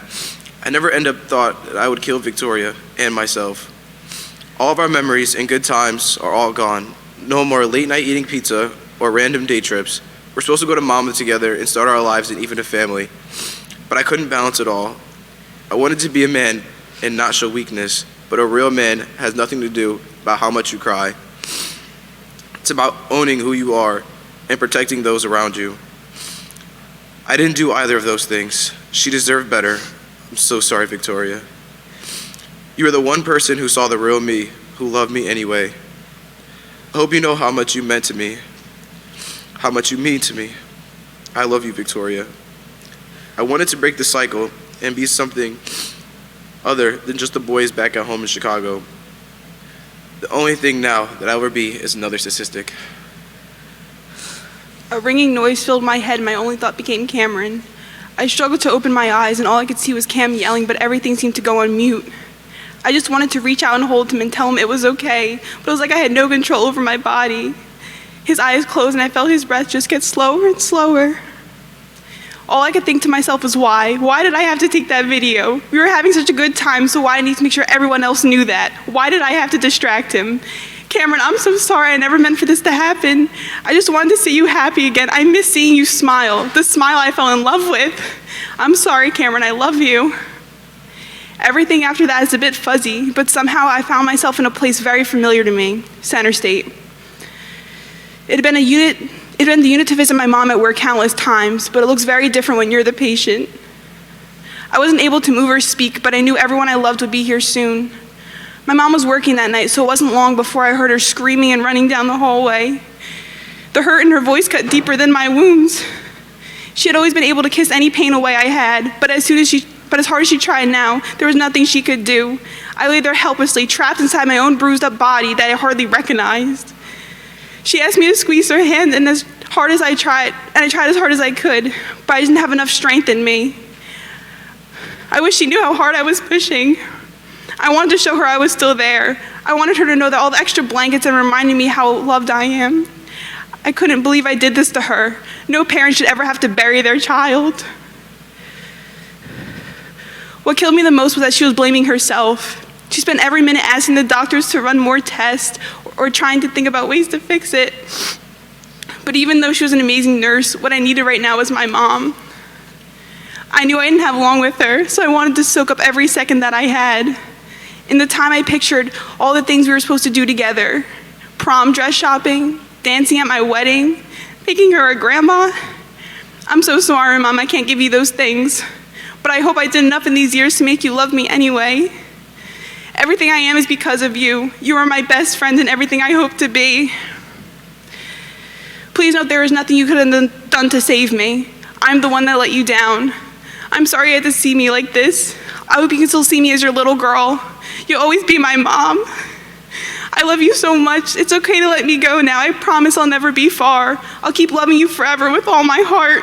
I never thought that I would kill Victoria and myself. All of our memories and good times are all gone. No more late night eating pizza or random day trips. We're supposed to go to Mama together and start our lives and even a family. But I couldn't balance it all. I wanted to be a man and not show weakness, but a real man has nothing to do about how much you cry. It's about owning who you are and protecting those around you. I didn't do either of those things. She deserved better. I'm so sorry, Victoria. You are the one person who saw the real me, who loved me anyway. I hope you know how much you meant to me, how much you mean to me. I love you, Victoria. I wanted to break the cycle and be something other than just the boys back at home in Chicago. The only thing now that I'll ever be is another statistic. A ringing noise filled my head and my only thought became Cameron. I struggled to open my eyes and all I could see was Cam yelling, but everything seemed to go on mute. I just wanted to reach out and hold him and tell him it was okay, but it was like I had no control over my body. His eyes closed and I felt his breath just get slower and slower. All I could think to myself was why? Why did I have to take that video? We were having such a good time, so why did I need to make sure everyone else knew that? Why did I have to distract him? Cameron, I'm so sorry. I never meant for this to happen. I just wanted to see you happy again. I miss seeing you smile, the smile I fell in love with. I'm sorry, Cameron. I love you. Everything after that is a bit fuzzy, but somehow I found myself in a place very familiar to me, Center State. It had been the unit to visit my mom at work countless times, but it looks very different when you're the patient. I wasn't able to move or speak, but I knew everyone I loved would be here soon. My mom was working that night, so it wasn't long before I heard her screaming and running down the hallway. The hurt in her voice cut deeper than my wounds. She had always been able to kiss any pain away I had, but as hard as she tried now, there was nothing she could do. I lay there helplessly, trapped inside my own bruised up body that I hardly recognized. She asked me to squeeze her hand, and as hard as I tried, and I tried as hard as I could, but I didn't have enough strength in me. I wish she knew how hard I was pushing. I wanted to show her I was still there. I wanted her to know that all the extra blankets and reminding me how loved I am. I couldn't believe I did this to her. No parent should ever have to bury their child. What killed me the most was that she was blaming herself. She spent every minute asking the doctors to run more tests or trying to think about ways to fix it. But even though she was an amazing nurse, what I needed right now was my mom. I knew I didn't have long with her, so I wanted to soak up every second that I had. In the time I pictured all the things we were supposed to do together: prom dress shopping, dancing at my wedding, making her a grandma. I'm so sorry, Mom, I can't give you those things. But I hope I did enough in these years to make you love me anyway. Everything I am is because of you. You are my best friend and everything I hope to be. Please note there is nothing you could have done to save me. I'm the one that let you down. I'm sorry you had to see me like this. I hope you can still see me as your little girl. You'll always be my mom. I love you so much. It's okay to let me go now. I promise I'll never be far. I'll keep loving you forever with all my heart.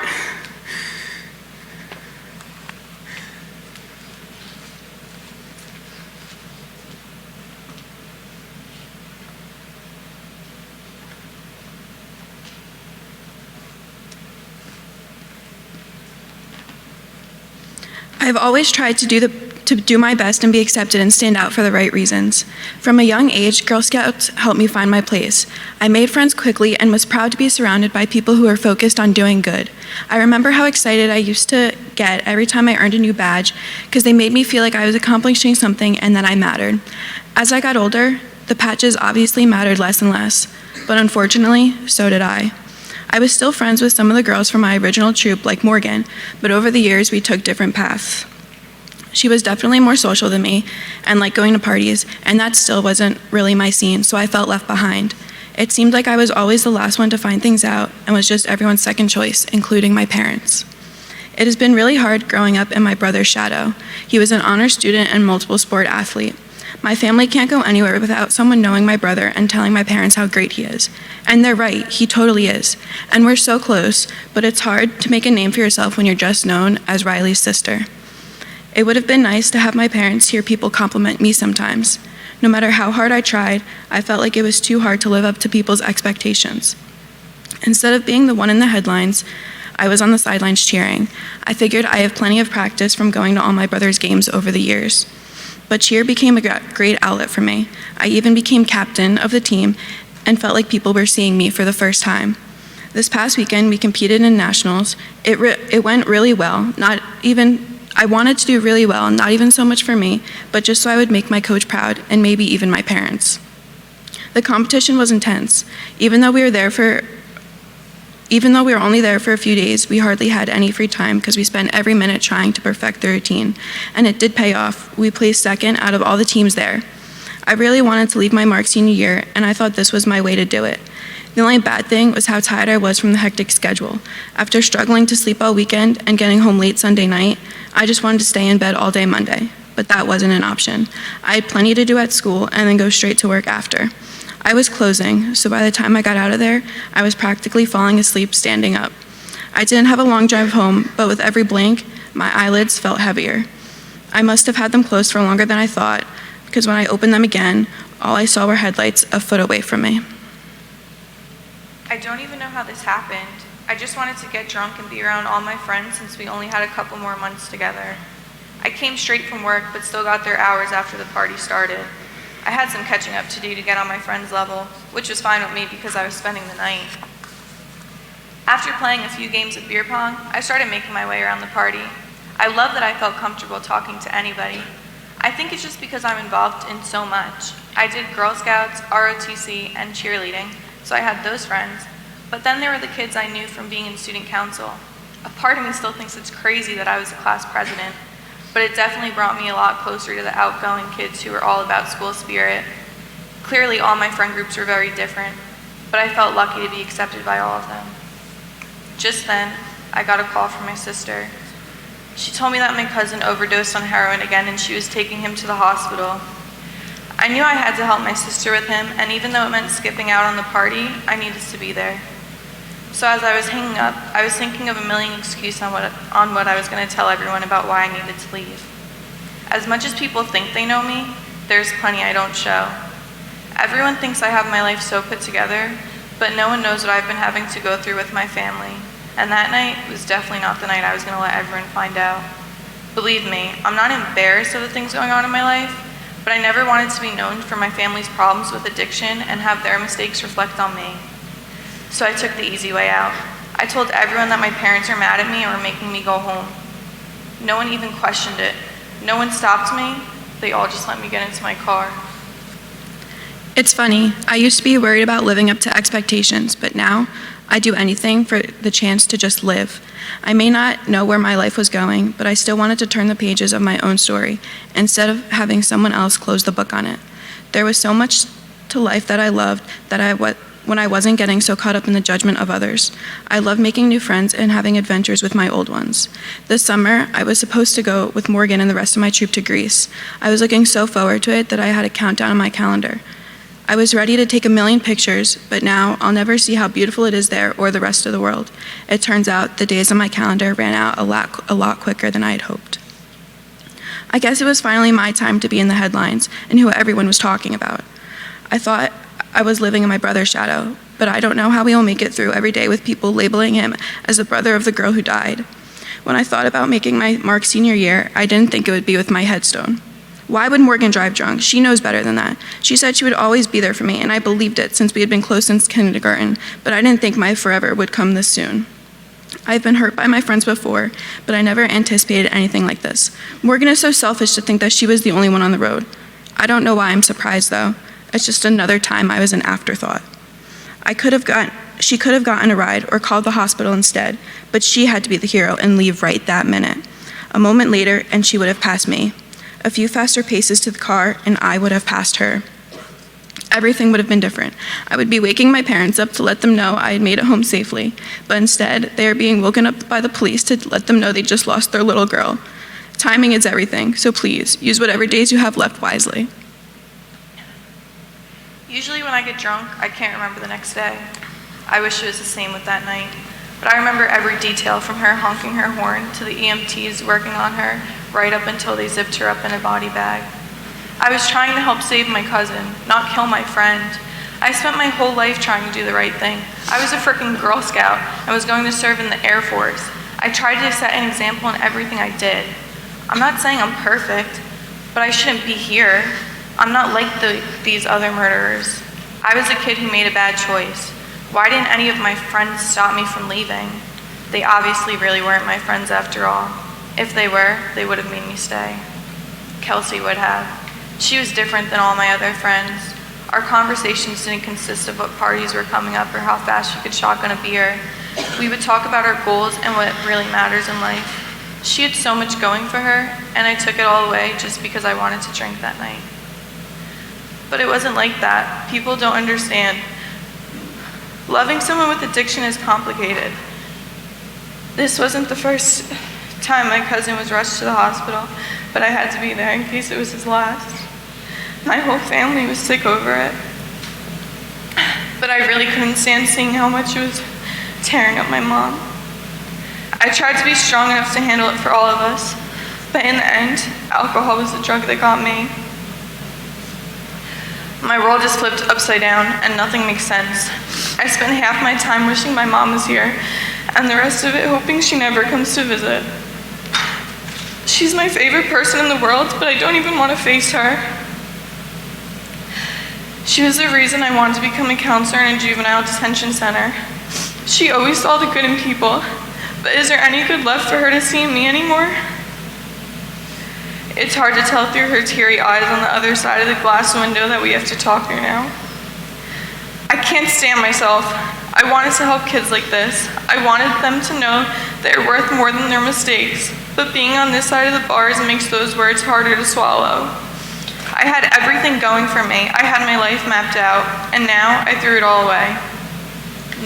I've always tried to do my best and be accepted and stand out for the right reasons. From a young age, Girl Scouts helped me find my place. I made friends quickly and was proud to be surrounded by people who were focused on doing good. I remember how excited I used to get every time I earned a new badge because they made me feel like I was accomplishing something and that I mattered. As I got older, the patches obviously mattered less and less, but unfortunately, so did I. I was still friends with some of the girls from my original troop, like Morgan, but over the years we took different paths. She was definitely more social than me and liked going to parties, and that still wasn't really my scene, so I felt left behind. It seemed like I was always the last one to find things out and was just everyone's second choice, including my parents. It has been really hard growing up in my brother's shadow. He was an honor student and multiple sport athlete. My family can't go anywhere without someone knowing my brother and telling my parents how great he is. And they're right, he totally is. And we're so close, but it's hard to make a name for yourself when you're just known as Riley's sister. It would have been nice to have my parents hear people compliment me sometimes. No matter how hard I tried, I felt like it was too hard to live up to people's expectations. Instead of being the one in the headlines, I was on the sidelines cheering. I figured I have plenty of practice from going to all my brother's games over the years. But cheer became a great outlet for me. I even became captain of the team and felt like people were seeing me for the first time. This past weekend, we competed in nationals. It went really well. I wanted to do really well, not even so much for me, but just so I would make my coach proud and maybe even my parents. The competition was intense. Even though we were only there for a few days, we hardly had any free time because we spent every minute trying to perfect the routine. And it did pay off. We placed second out of all the teams there. I really wanted to leave my mark senior year, and I thought this was my way to do it. The only bad thing was how tired I was from the hectic schedule. After struggling to sleep all weekend and getting home late Sunday night, I just wanted to stay in bed all day Monday. But that wasn't an option. I had plenty to do at school and then go straight to work after. I was closing, so by the time I got out of there, I was practically falling asleep standing up. I didn't have a long drive home, but with every blink, my eyelids felt heavier. I must have had them closed for longer than I thought, because when I opened them again, all I saw were headlights a foot away from me. I don't even know how this happened. I just wanted to get drunk and be around all my friends since we only had a couple more months together. I came straight from work, but still got there hours after the party started. I had some catching up to do to get on my friend's level, which was fine with me because I was spending the night. After playing a few games of beer pong, I started making my way around the party. I love that I felt comfortable talking to anybody. I think it's just because I'm involved in so much. I did Girl Scouts, ROTC, and cheerleading, so I had those friends. But then there were the kids I knew from being in student council. A part of me still thinks it's crazy that I was a class president, but it definitely brought me a lot closer to the outgoing kids who were all about school spirit. Clearly, all my friend groups were very different, but I felt lucky to be accepted by all of them. Just then, I got a call from my sister. She told me that my cousin overdosed on heroin again and she was taking him to the hospital. I knew I had to help my sister with him, and even though it meant skipping out on the party, I needed to be there. So as I was hanging up, I was thinking of a million excuses on what I was going to tell everyone about why I needed to leave. As much as people think they know me, there's plenty I don't show. Everyone thinks I have my life so put together, but no one knows what I've been having to go through with my family. And that night was definitely not the night I was going to let everyone find out. Believe me, I'm not embarrassed of the things going on in my life, but I never wanted to be known for my family's problems with addiction and have their mistakes reflect on me. So I took the easy way out. I told everyone that my parents are mad at me and were making me go home. No one even questioned it. No one stopped me. They all just let me get into my car. It's funny, I used to be worried about living up to expectations, but now I do anything for the chance to just live. I may not know where my life was going, but I still wanted to turn the pages of my own story instead of having someone else close the book on it. There was so much to life that I loved when I wasn't getting so caught up in the judgment of others. I loved making new friends and having adventures with my old ones. This summer, I was supposed to go with Morgan and the rest of my troop to Greece. I was looking so forward to it that I had a countdown on my calendar. I was ready to take a million pictures, but now I'll never see how beautiful it is there or the rest of the world. It turns out the days on my calendar ran out a lot quicker than I had hoped. I guess it was finally my time to be in the headlines and who everyone was talking about. I thought I was living in my brother's shadow, but I don't know how we will make it through every day with people labeling him as the brother of the girl who died. When I thought about making my mark senior year, I didn't think it would be with my headstone. Why would Morgan drive drunk? She knows better than that. She said she would always be there for me, and I believed it since we had been close since kindergarten, but I didn't think my forever would come this soon. I've been hurt by my friends before, but I never anticipated anything like this. Morgan is so selfish to think that she was the only one on the road. I don't know why I'm surprised, though. It's just another time I was an afterthought. She could have gotten a ride or called the hospital instead, but she had to be the hero and leave right that minute. A moment later, and she would have passed me. A few faster paces to the car, and I would have passed her. Everything would have been different. I would be waking my parents up to let them know I had made it home safely, but instead, they are being woken up by the police to let them know they just lost their little girl. Timing is everything, so please, use whatever days you have left wisely. Usually when I get drunk, I can't remember the next day. I wish it was the same with that night. But I remember every detail from her honking her horn to the EMTs working on her, right up until they zipped her up in a body bag. I was trying to help save my cousin, not kill my friend. I spent my whole life trying to do the right thing. I was a freaking Girl Scout and was going to serve in the Air Force. I tried to set an example in everything I did. I'm not saying I'm perfect, but I shouldn't be here. I'm not like these other murderers. I was a kid who made a bad choice. Why didn't any of my friends stop me from leaving? They obviously really weren't my friends after all. If they were, they would have made me stay. Kelsey would have. She was different than all my other friends. Our conversations didn't consist of what parties were coming up or how fast you could shotgun a beer. We would talk about our goals and what really matters in life. She had so much going for her, and I took it all away just because I wanted to drink that night. But it wasn't like that. People don't understand. Loving someone with addiction is complicated. This wasn't the first time my cousin was rushed to the hospital, but I had to be there in case it was his last. My whole family was sick over it. But I really couldn't stand seeing how much it was tearing up my mom. I tried to be strong enough to handle it for all of us, but in the end, alcohol was the drug that got me. My world is flipped upside down and nothing makes sense. I spend half my time wishing my mom was here and the rest of it hoping she never comes to visit. She's my favorite person in the world, but I don't even want to face her. She was the reason I wanted to become a counselor in a juvenile detention center. She always saw the good in people, but is there any good left for her to see in me anymore? It's hard to tell through her teary eyes on the other side of the glass window that we have to talk through now. I can't stand myself. I wanted to help kids like this. I wanted them to know they're worth more than their mistakes, but being on this side of the bars makes those words harder to swallow. I had everything going for me. I had my life mapped out, and now I threw it all away.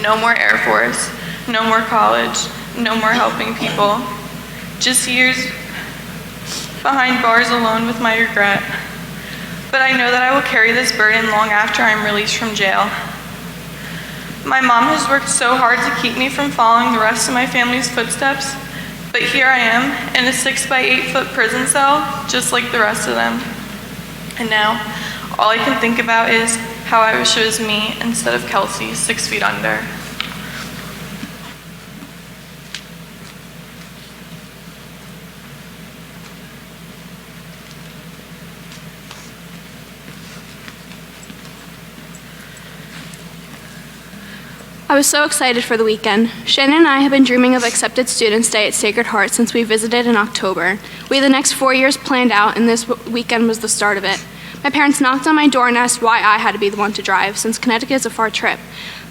No more Air Force, no more college, no more helping people. Just years behind bars alone with my regret. But I know that I will carry this burden long after I'm released from jail. My mom has worked so hard to keep me from following the rest of my family's footsteps, but here I am in a 6 by 8 foot prison cell, just like the rest of them. And now, all I can think about is how I wish it was me instead of Kelsey, 6 feet under. I was so excited for the weekend. Shannon and I have been dreaming of Accepted Students Day at Sacred Heart since we visited in October. We had the next 4 years planned out, and this weekend was the start of it. My parents knocked on my door and asked why I had to be the one to drive, since Connecticut is a far trip.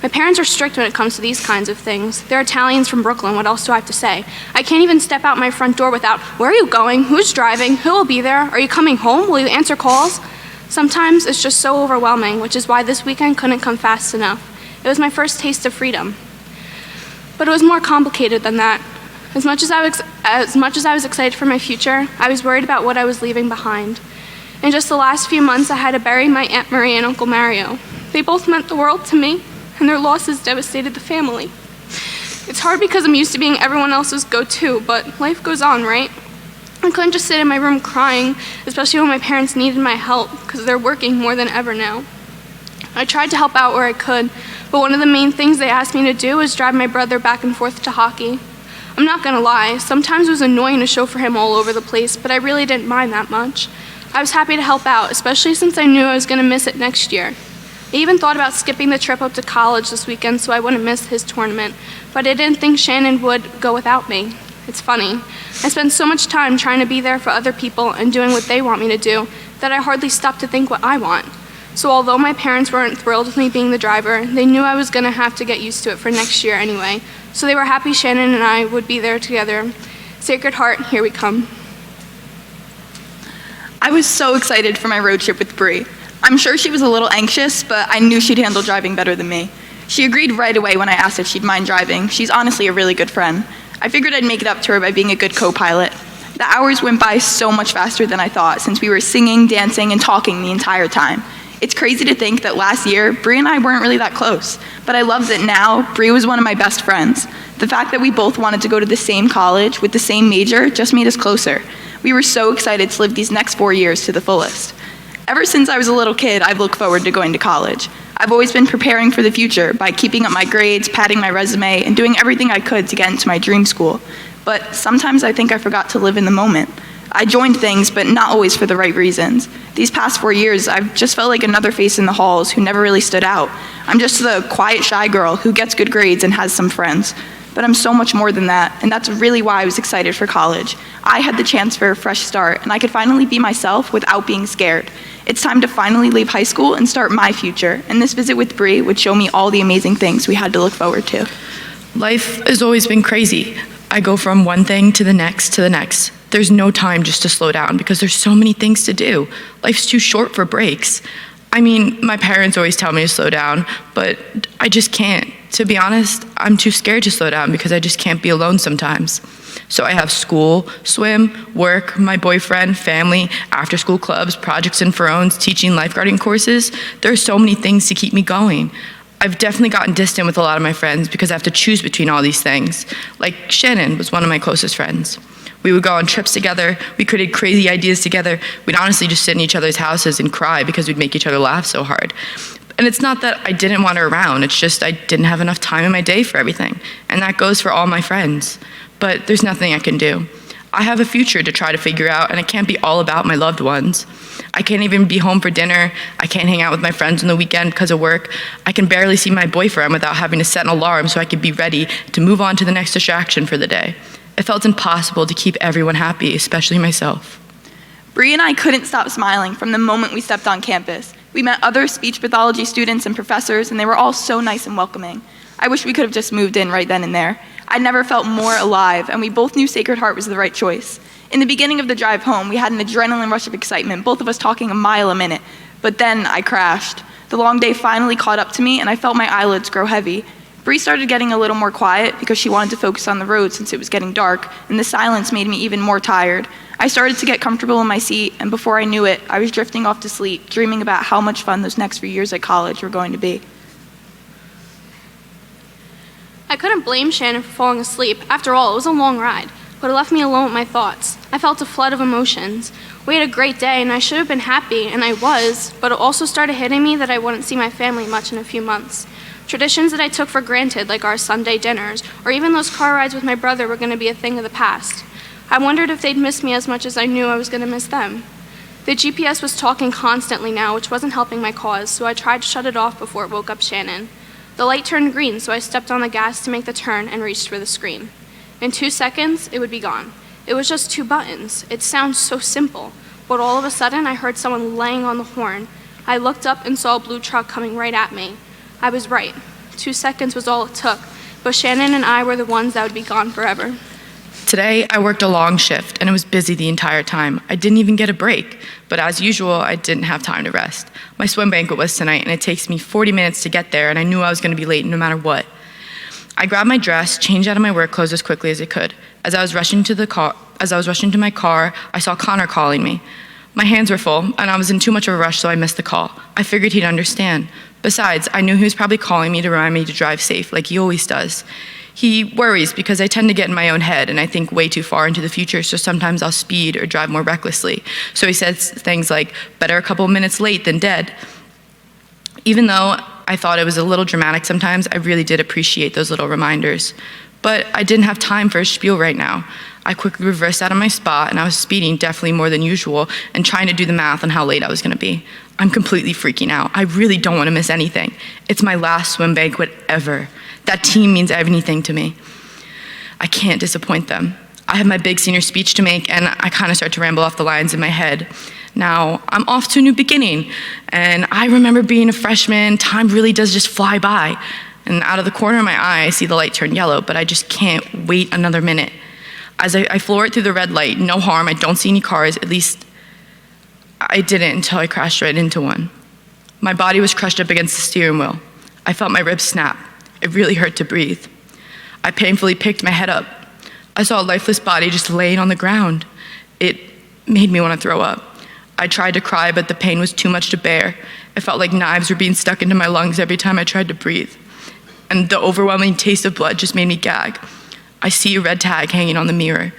My parents are strict when it comes to these kinds of things. They're Italians from Brooklyn, what else do I have to say? I can't even step out my front door without, where are you going? Who's driving? Who will be there? Are you coming home? Will you answer calls? Sometimes it's just so overwhelming, which is why this weekend couldn't come fast enough. It was my first taste of freedom. But it was more complicated than that. As much as I was excited for my future, I was worried about what I was leaving behind. In just the last few months, I had to bury my Aunt Marie and Uncle Mario. They both meant the world to me, and their losses devastated the family. It's hard because I'm used to being everyone else's go-to, but life goes on, right? I couldn't just sit in my room crying, especially when my parents needed my help, because they're working more than ever now. I tried to help out where I could, but one of the main things they asked me to do was drive my brother back and forth to hockey. I'm not gonna lie, sometimes it was annoying to chauffeur him all over the place, but I really didn't mind that much. I was happy to help out, especially since I knew I was gonna miss it next year. I even thought about skipping the trip up to college this weekend so I wouldn't miss his tournament, but I didn't think Shannon would go without me. It's funny. I spend so much time trying to be there for other people and doing what they want me to do that I hardly stop to think what I want. So although my parents weren't thrilled with me being the driver, they knew I was gonna have to get used to it for next year anyway. So they were happy Shannon and I would be there together. Sacred Heart, here we come. I was so excited for my road trip with Bree. I'm sure she was a little anxious, but I knew she'd handle driving better than me. She agreed right away when I asked if she'd mind driving. She's honestly a really good friend. I figured I'd make it up to her by being a good co-pilot. The hours went by so much faster than I thought, since we were singing, dancing, and talking the entire time. It's crazy to think that last year, Bree and I weren't really that close, but I love that now Bree was one of my best friends. The fact that we both wanted to go to the same college with the same major just made us closer. We were so excited to live these next 4 years to the fullest. Ever since I was a little kid, I've looked forward to going to college. I've always been preparing for the future by keeping up my grades, padding my resume, and doing everything I could to get into my dream school. But sometimes I think I forgot to live in the moment. I joined things, but not always for the right reasons. These past 4 years, I've just felt like another face in the halls who never really stood out. I'm just the quiet, shy girl who gets good grades and has some friends. But I'm so much more than that, and that's really why I was excited for college. I had the chance for a fresh start, and I could finally be myself without being scared. It's time to finally leave high school and start my future, and this visit with Bree would show me all the amazing things we had to look forward to. Life has always been crazy. I go from one thing to the next to the next. There's no time just to slow down because there's so many things to do. Life's too short for breaks. I mean, my parents always tell me to slow down, but I just can't. To be honest, I'm too scared to slow down because I just can't be alone sometimes. So I have school, swim, work, my boyfriend, family, after-school clubs, projects and phones, teaching lifeguarding courses. There are so many things to keep me going. I've definitely gotten distant with a lot of my friends because I have to choose between all these things. Like Shannon was one of my closest friends. We would go on trips together, we created crazy ideas together. We'd honestly just sit in each other's houses and cry because we'd make each other laugh so hard. And it's not that I didn't want her around, it's just I didn't have enough time in my day for everything. And that goes for all my friends. But there's nothing I can do. I have a future to try to figure out, and it can't be all about my loved ones. I can't even be home for dinner. I can't hang out with my friends on the weekend because of work. I can barely see my boyfriend without having to set an alarm so I could be ready to move on to the next distraction for the day. It felt impossible to keep everyone happy, especially myself. Bree and I couldn't stop smiling from the moment we stepped on campus. We met other speech pathology students and professors, and they were all so nice and welcoming. I wish we could have just moved in right then and there. I'd never felt more alive, and we both knew Sacred Heart was the right choice. In the beginning of the drive home, we had an adrenaline rush of excitement, both of us talking a mile a minute. But then I crashed. The long day finally caught up to me, and I felt my eyelids grow heavy. Bree started getting a little more quiet because she wanted to focus on the road since it was getting dark, and the silence made me even more tired. I started to get comfortable in my seat, and before I knew it, I was drifting off to sleep, dreaming about how much fun those next few years at college were going to be. I couldn't blame Shannon for falling asleep. After all, it was a long ride, but it left me alone with my thoughts. I felt a flood of emotions. We had a great day, and I should have been happy, and I was, but it also started hitting me that I wouldn't see my family much in a few months. Traditions that I took for granted, like our Sunday dinners, or even those car rides with my brother, were going to be a thing of the past. I wondered if they'd miss me as much as I knew I was going to miss them. The GPS was talking constantly now, which wasn't helping my cause, so I tried to shut it off before it woke up Shannon. The light turned green, so I stepped on the gas to make the turn and reached for the screen. In 2 seconds, it would be gone. It was just 2 buttons. It sounds so simple, but all of a sudden, I heard someone laying on the horn. I looked up and saw a blue truck coming right at me. I was right. 2 seconds was all it took, but Shannon and I were the ones that would be gone forever. Today, I worked a long shift, and it was busy the entire time. I didn't even get a break, but as usual, I didn't have time to rest. My swim banquet was tonight, and it takes me 40 minutes to get there, and I knew I was going to be late no matter what. I grabbed my dress, changed out of my work clothes as quickly as I could. As I was rushing to my car, I saw Connor calling me. My hands were full, and I was in too much of a rush, so I missed the call. I figured he'd understand. Besides, I knew he was probably calling me to remind me to drive safe, like he always does. He worries because I tend to get in my own head and I think way too far into the future, so sometimes I'll speed or drive more recklessly. So he says things like, better a couple minutes late than dead. Even though I thought it was a little dramatic sometimes, I really did appreciate those little reminders. But I didn't have time for a spiel right now. I quickly reversed out of my spot, and I was speeding definitely more than usual and trying to do the math on how late I was going to be. I'm completely freaking out. I really don't want to miss anything. It's my last swim banquet ever. That team means everything to me. I can't disappoint them. I have my big senior speech to make, and I kind of start to ramble off the lines in my head. Now, I'm off to a new beginning, and I remember being a freshman, time really does just fly by. And out of the corner of my eye, I see the light turn yellow, but I just can't wait another minute. As I floor it through the red light, no harm, I don't see any cars, at least I didn't until I crashed right into one. My body was crushed up against the steering wheel. I felt my ribs snap. It really hurt to breathe. I painfully picked my head up. I saw a lifeless body just laying on the ground. It made me want to throw up. I tried to cry, but the pain was too much to bear. It felt like knives were being stuck into my lungs every time I tried to breathe. And the overwhelming taste of blood just made me gag. I see a red tag hanging on the mirror.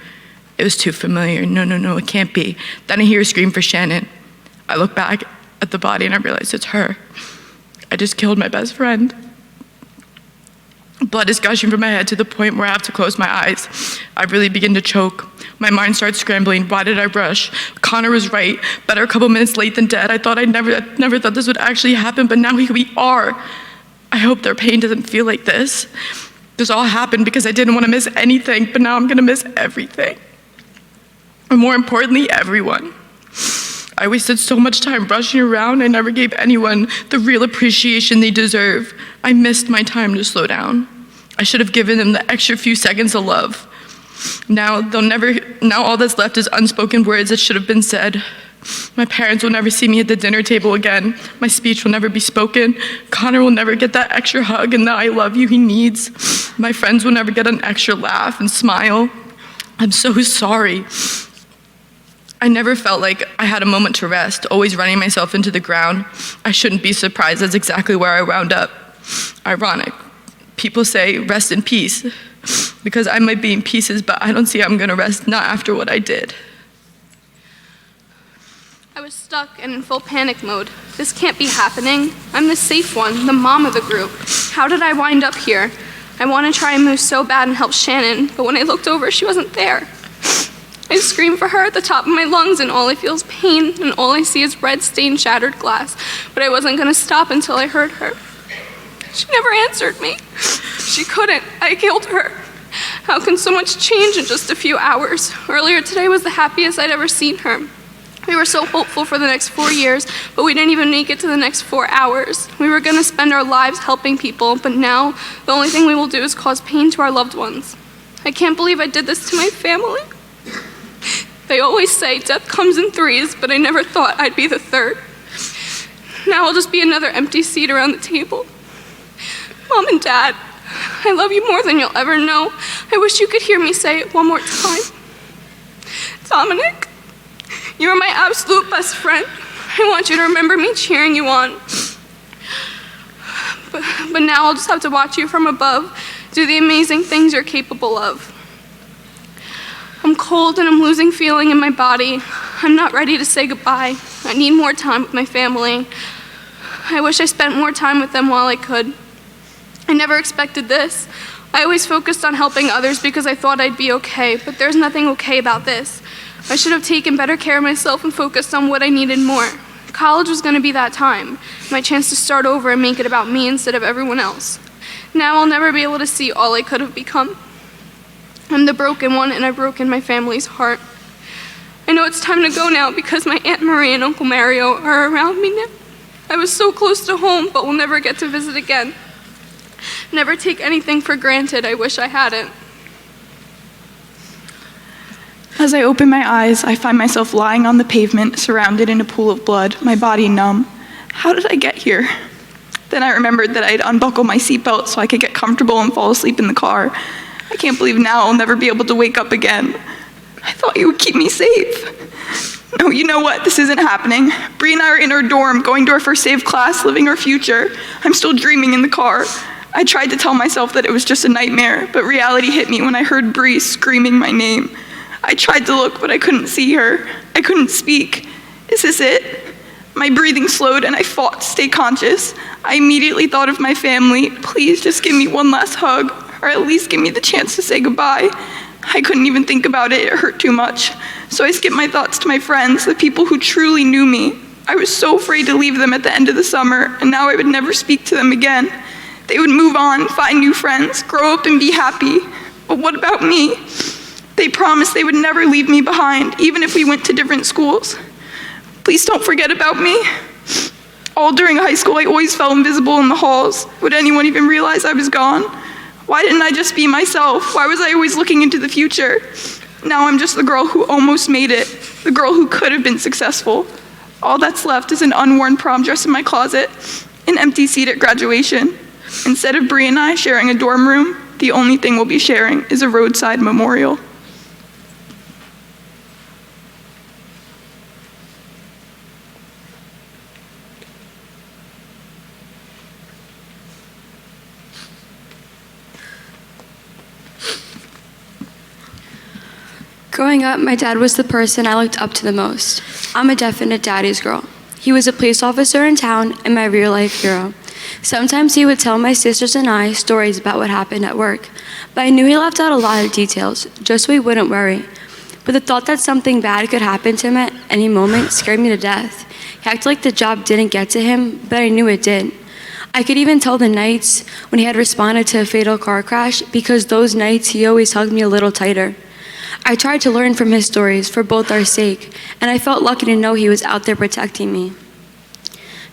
It was too familiar. No, it can't be. Then I hear a scream for Shannon. I look back at the body and I realize it's her. I just killed my best friend. Blood is gushing from my head to the point where I have to close my eyes. I really begin to choke. My mind starts scrambling. Why did I rush? Connor was right. Better a couple minutes late than dead. I never thought this would actually happen, but now here we are. I hope their pain doesn't feel like this. This all happened because I didn't want to miss anything, but now I'm going to miss everything. And more importantly, everyone. I wasted so much time rushing around. I never gave anyone the real appreciation they deserve. I missed my time to slow down. I should have given them the extra few seconds of love. Now all that's left is unspoken words that should have been said. My parents will never see me at the dinner table again. My speech will never be spoken. Connor will never get that extra hug and the I love you he needs. My friends will never get an extra laugh and smile. I'm so sorry. I never felt like I had a moment to rest, always running myself into the ground. I shouldn't be surprised that's exactly where I wound up. Ironic. People say rest in peace, because I might be in pieces, but I don't see how I'm gonna rest, not after what I did. I was stuck and in full panic mode. This can't be happening. I'm the safe one, the mom of the group. How did I wind up here? I want to try and move so bad and help Shannon, but when I looked over, she wasn't there. I scream for her at the top of my lungs, and all I feel is pain, and all I see is red stained shattered glass. But I wasn't gonna stop until I heard her. She never answered me. She couldn't. I killed her. How can so much change in just a few hours? Earlier today was the happiest I'd ever seen her. We were so hopeful for the next 4 years, but we didn't even make it to the next 4 hours. We were gonna spend our lives helping people, but now the only thing we will do is cause pain to our loved ones. I can't believe I did this to my family. They always say death comes in threes, but I never thought I'd be the third. Now I'll just be another empty seat around the table. Mom and Dad, I love you more than you'll ever know. I wish you could hear me say it one more time. Dominic, you are my absolute best friend. I want you to remember me cheering you on. But now I'll just have to watch you from above do the amazing things you're capable of. I'm cold and I'm losing feeling in my body. I'm not ready to say goodbye. I need more time with my family. I wish I spent more time with them while I could. I never expected this. I always focused on helping others because I thought I'd be okay, but there's nothing okay about this. I should have taken better care of myself and focused on what I needed more. College was gonna be that time, my chance to start over and make it about me instead of everyone else. Now I'll never be able to see all I could have become. I'm the broken one, and I've broken my family's heart. I know it's time to go now because my Aunt Marie and Uncle Mario are around me now. I was so close to home, but will never get to visit again. Never take anything for granted. I wish I hadn't. As I open my eyes, I find myself lying on the pavement, surrounded in a pool of blood, my body numb. How did I get here? Then I remembered that I'd unbuckle my seatbelt so I could get comfortable and fall asleep in the car. I can't believe now I'll never be able to wake up again. I thought you would keep me safe. No, you know what? This isn't happening. Bree and I are in our dorm, going to our first day of class, living our future. I'm still dreaming in the car. I tried to tell myself that it was just a nightmare, but reality hit me when I heard Bree screaming my name. I tried to look, but I couldn't see her. I couldn't speak. Is this it? My breathing slowed and I fought to stay conscious. I immediately thought of my family. Please just give me one last hug, or at least give me the chance to say goodbye. I couldn't even think about it. It hurt too much. So I skipped my thoughts to my friends, the people who truly knew me. I was so afraid to leave them at the end of the summer, and now I would never speak to them again. They would move on, find new friends, grow up and be happy. But what about me? They promised they would never leave me behind, even if we went to different schools. Please don't forget about me. All during high school, I always felt invisible in the halls. Would anyone even realize I was gone? Why didn't I just be myself? Why was I always looking into the future? Now I'm just the girl who almost made it, the girl who could have been successful. All that's left is an unworn prom dress in my closet, an empty seat at graduation. Instead of Bree and I sharing a dorm room, the only thing we'll be sharing is a roadside memorial. Growing up, my dad was the person I looked up to the most. I'm a definite daddy's girl. He was a police officer in town and my real-life hero. Sometimes he would tell my sisters and I stories about what happened at work, but I knew he left out a lot of details, just so we wouldn't worry. But the thought that something bad could happen to him at any moment scared me to death. He acted like the job didn't get to him, but I knew it did. I could even tell the nights when he had responded to a fatal car crash, because those nights he always hugged me a little tighter. I tried to learn from his stories for both our sake, and I felt lucky to know he was out there protecting me.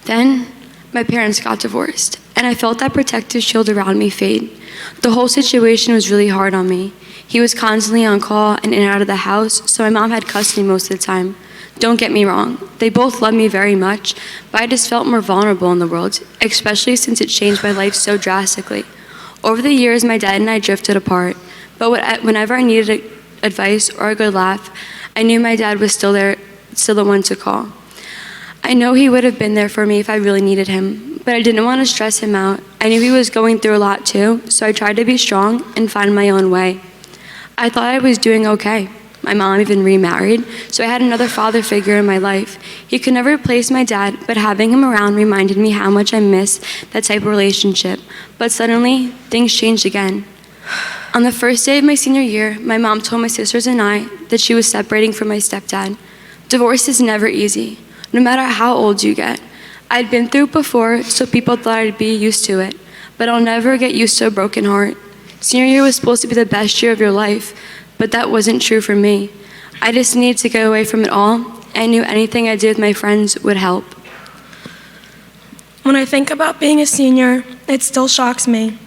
Then, my parents got divorced, and I felt that protective shield around me fade. The whole situation was really hard on me. He was constantly on call and in and out of the house, so my mom had custody most of the time. Don't get me wrong, they both loved me very much, but I just felt more vulnerable in the world, especially since it changed my life so drastically. Over the years, my dad and I drifted apart, but whenever I needed advice or a good laugh, I knew my dad was still there, still the one to call. I know he would have been there for me if I really needed him, but I didn't want to stress him out. I knew he was going through a lot too, so I tried to be strong and find my own way. I thought I was doing okay. My mom even remarried, so I had another father figure in my life. He could never replace my dad, but having him around reminded me how much I miss that type of relationship. But suddenly, things changed again. On the first day of my senior year, my mom told my sisters and I that she was separating from my stepdad. Divorce is never easy, no matter how old you get. I'd been through it before, so people thought I'd be used to it, but I'll never get used to a broken heart. Senior year was supposed to be the best year of your life, but that wasn't true for me. I just needed to get away from it all. I knew anything I did with my friends would help. When I think about being a senior, it still shocks me.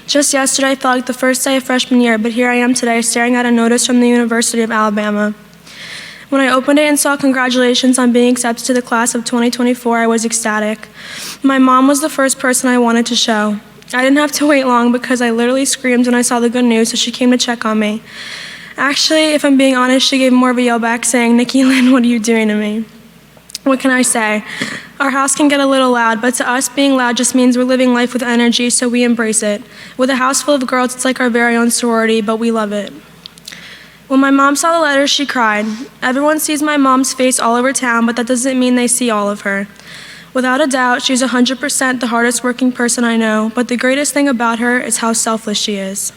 Just yesterday, I felt like the first day of freshman year, but here I am today staring at a notice from the University of Alabama. When I opened it and saw congratulations on being accepted to the class of 2024, I was ecstatic. My mom was the first person I wanted to show. I didn't have to wait long because I literally screamed when I saw the good news, so she came to check on me. Actually, if I'm being honest, she gave more of a yell back saying, "Nikki Lynn, what are you doing to me?" What can I say? Our house can get a little loud, but to us, being loud just means we're living life with energy, so we embrace it. With a house full of girls, it's like our very own sorority, but we love it. When my mom saw the letter, she cried. Everyone sees my mom's face all over town, but that doesn't mean they see all of her. Without a doubt, she's 100% the hardest working person I know, but the greatest thing about her is how selfless she is.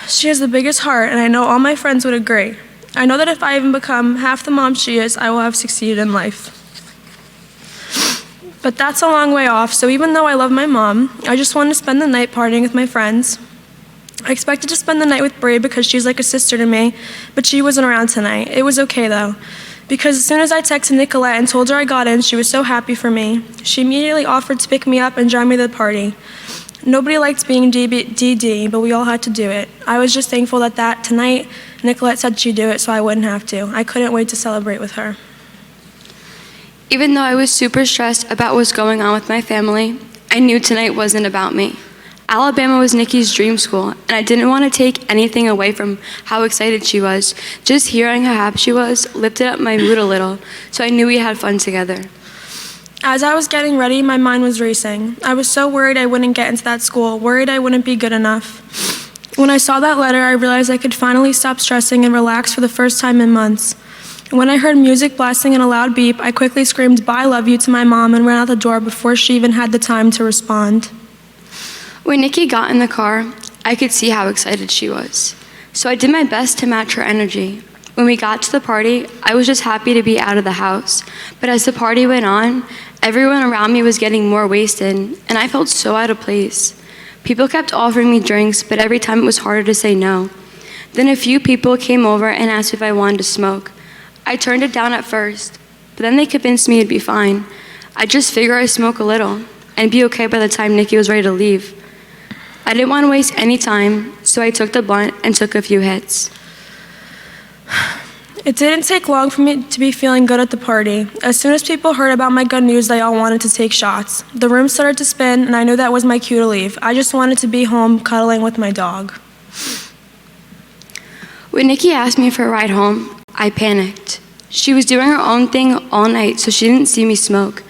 She has the biggest heart, and I know all my friends would agree. I know that if I even become half the mom she is, I will have succeeded in life. But that's a long way off, so even though I love my mom, I just want to spend the night partying with my friends. I expected to spend the night with Brie because she's like a sister to me, but she wasn't around tonight. It was okay though, because as soon as I texted Nicolette and told her I got in, she was so happy for me. She immediately offered to pick me up and drive me to the party. Nobody liked being DD, but we all had to do it. I was just thankful that tonight, Nicolette said she'd do it so I wouldn't have to. I couldn't wait to celebrate with her. Even though I was super stressed about what's going on with my family, I knew tonight wasn't about me. Alabama was Nikki's dream school, and I didn't want to take anything away from how excited she was. Just hearing how happy she was lifted up my mood a little, so I knew we had fun together. As I was getting ready, my mind was racing. I was so worried I wouldn't get into that school, worried I wouldn't be good enough. When I saw that letter, I realized I could finally stop stressing and relax for the first time in months. When I heard music blasting and a loud beep, I quickly screamed, "Bye, love you," to my mom and ran out the door before she even had the time to respond. When Nikki got in the car, I could see how excited she was. So I did my best to match her energy. When we got to the party, I was just happy to be out of the house. But as the party went on, everyone around me was getting more wasted, and I felt so out of place. People kept offering me drinks, but every time it was harder to say no. Then a few people came over and asked if I wanted to smoke. I turned it down at first, but then they convinced me it'd be fine. I just figured I'd smoke a little and be okay by the time Nikki was ready to leave. I didn't want to waste any time, so I took the blunt and took a few hits. It didn't take long for me to be feeling good at the party. As soon as people heard about my good news, they all wanted to take shots. The room started to spin, and I knew that was my cue to leave. I just wanted to be home cuddling with my dog. When Nikki asked me for a ride home, I panicked. She was doing her own thing all night, so she didn't see me smoke.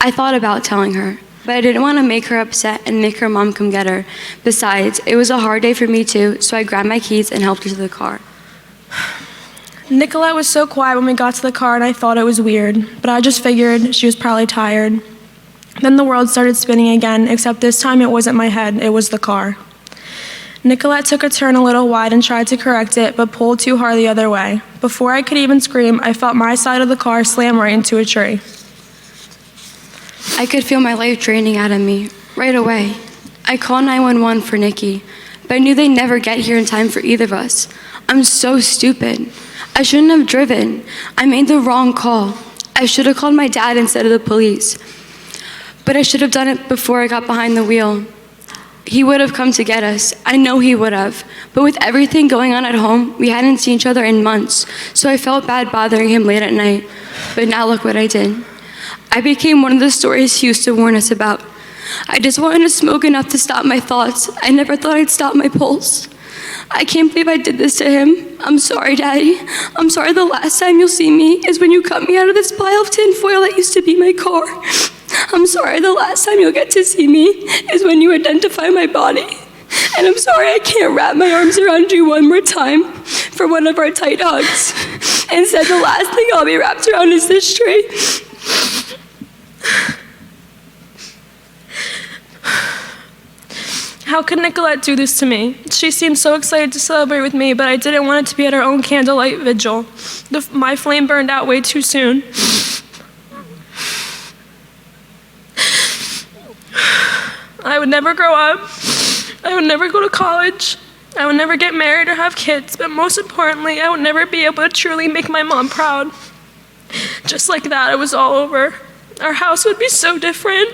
I thought about telling her, but I didn't want to make her upset and make her mom come get her. Besides, it was a hard day for me too, so I grabbed my keys and helped her to the car. Nicolette was so quiet when we got to the car, and I thought it was weird, but I just figured she was probably tired. Then the world started spinning again, except this time it wasn't my head, it was the car. Nicolette took a turn a little wide and tried to correct it, but pulled too hard the other way. Before I could even scream, I felt my side of the car slam right into a tree. I could feel my life draining out of me right away. I called 911 for Nikki, but I knew they'd never get here in time for either of us. I'm so stupid. I shouldn't have driven. I made the wrong call. I should have called my dad instead of the police. But I should have done it before I got behind the wheel. He would have come to get us. I know he would have. But with everything going on at home, we hadn't seen each other in months, so I felt bad bothering him late at night. But now look what I did. I became one of the stories he used to warn us about. I just wanted to smoke enough to stop my thoughts. I never thought I'd stop my pulse. I can't believe I did this to him. I'm sorry, Daddy. I'm sorry the last time you'll see me is when you cut me out of this pile of tinfoil that used to be my car. I'm sorry the last time you'll get to see me is when you identify my body. And I'm sorry I can't wrap my arms around you one more time for one of our tight hugs. Instead, the last thing I'll be wrapped around is this tree. How could Nicolette do this to me? She seemed so excited to celebrate with me, but I didn't want it to be at our own candlelight vigil. My flame burned out way too soon. I would never grow up. I would never go to college. I would never get married or have kids, but most importantly, I would never be able to truly make my mom proud. Just like that, it was all over. Our house would be so different.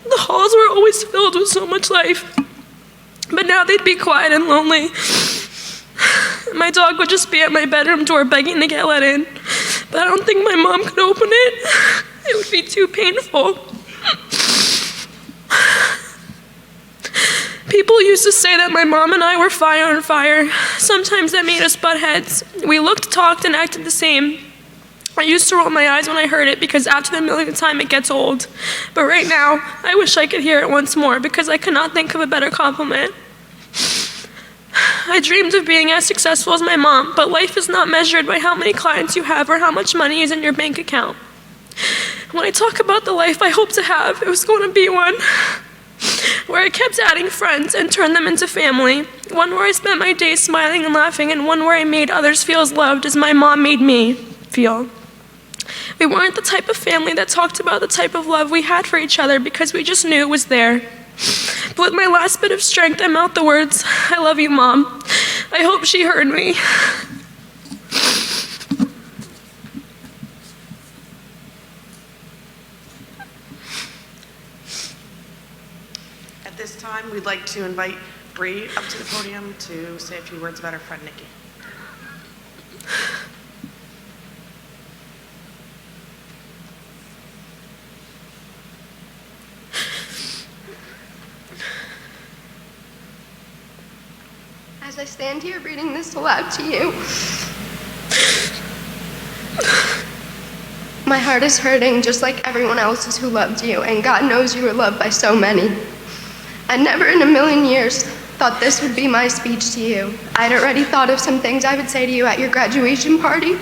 The halls were always filled with so much life, but now they'd be quiet and lonely. My dog would just be at my bedroom door begging to get let in, but I don't think my mom could open it. It would be too painful. People used to say that my mom and I were fire and fire. Sometimes that made us butt heads. We looked, talked, and acted the same. I used to roll my eyes when I heard it because after the millionth time it gets old. But right now, I wish I could hear it once more because I could not think of a better compliment. I dreamed of being as successful as my mom, but life is not measured by how many clients you have or how much money is in your bank account. When I talk about the life I hope to have, it was going to be one where I kept adding friends and turned them into family, one where I spent my days smiling and laughing, and one where I made others feel as loved as my mom made me feel. We weren't the type of family that talked about the type of love we had for each other because we just knew it was there. But with my last bit of strength, I mouthed the words, "I love you, Mom." I hope she heard me. At this time, we'd like to invite Bree up to the podium to say a few words about her friend Nikki. As I stand here reading this aloud to you, my heart is hurting just like everyone else's who loved you, and God knows you were loved by so many. I never in a million years thought this would be my speech to you. I'd already thought of some things I would say to you at your graduation party,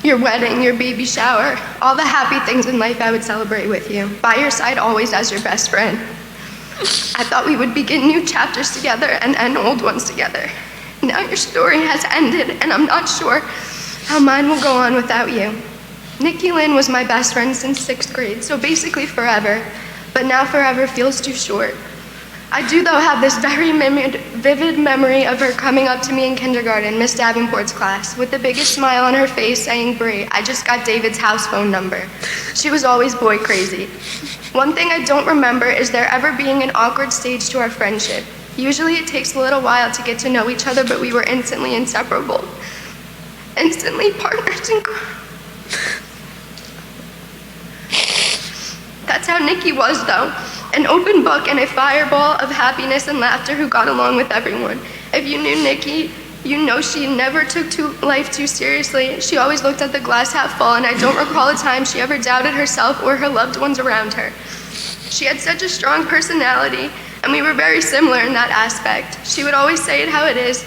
your wedding, your baby shower, all the happy things in life I would celebrate with you, by your side always as your best friend. I thought we would begin new chapters together and end old ones together. Now your story has ended, and I'm not sure how mine will go on without you. Nikki Lynn was my best friend since 6th grade, so basically forever, but now forever feels too short. I do, though, have this very vivid memory of her coming up to me in kindergarten, Miss Davenport's class, with the biggest smile on her face saying, "Bree, I just got David's house phone number." She was always boy crazy. One thing I don't remember is there ever being an awkward stage to our friendship. Usually it takes a little while to get to know each other, but we were instantly inseparable. Instantly partners in crime. That's how Nikki was, though. An open book and a fireball of happiness and laughter who got along with everyone. If you knew Nikki, you know she never took life too seriously. She always looked at the glass half full, and I don't recall a time she ever doubted herself or her loved ones around her. She had such a strong personality, and we were very similar in that aspect. She would always say it how it is,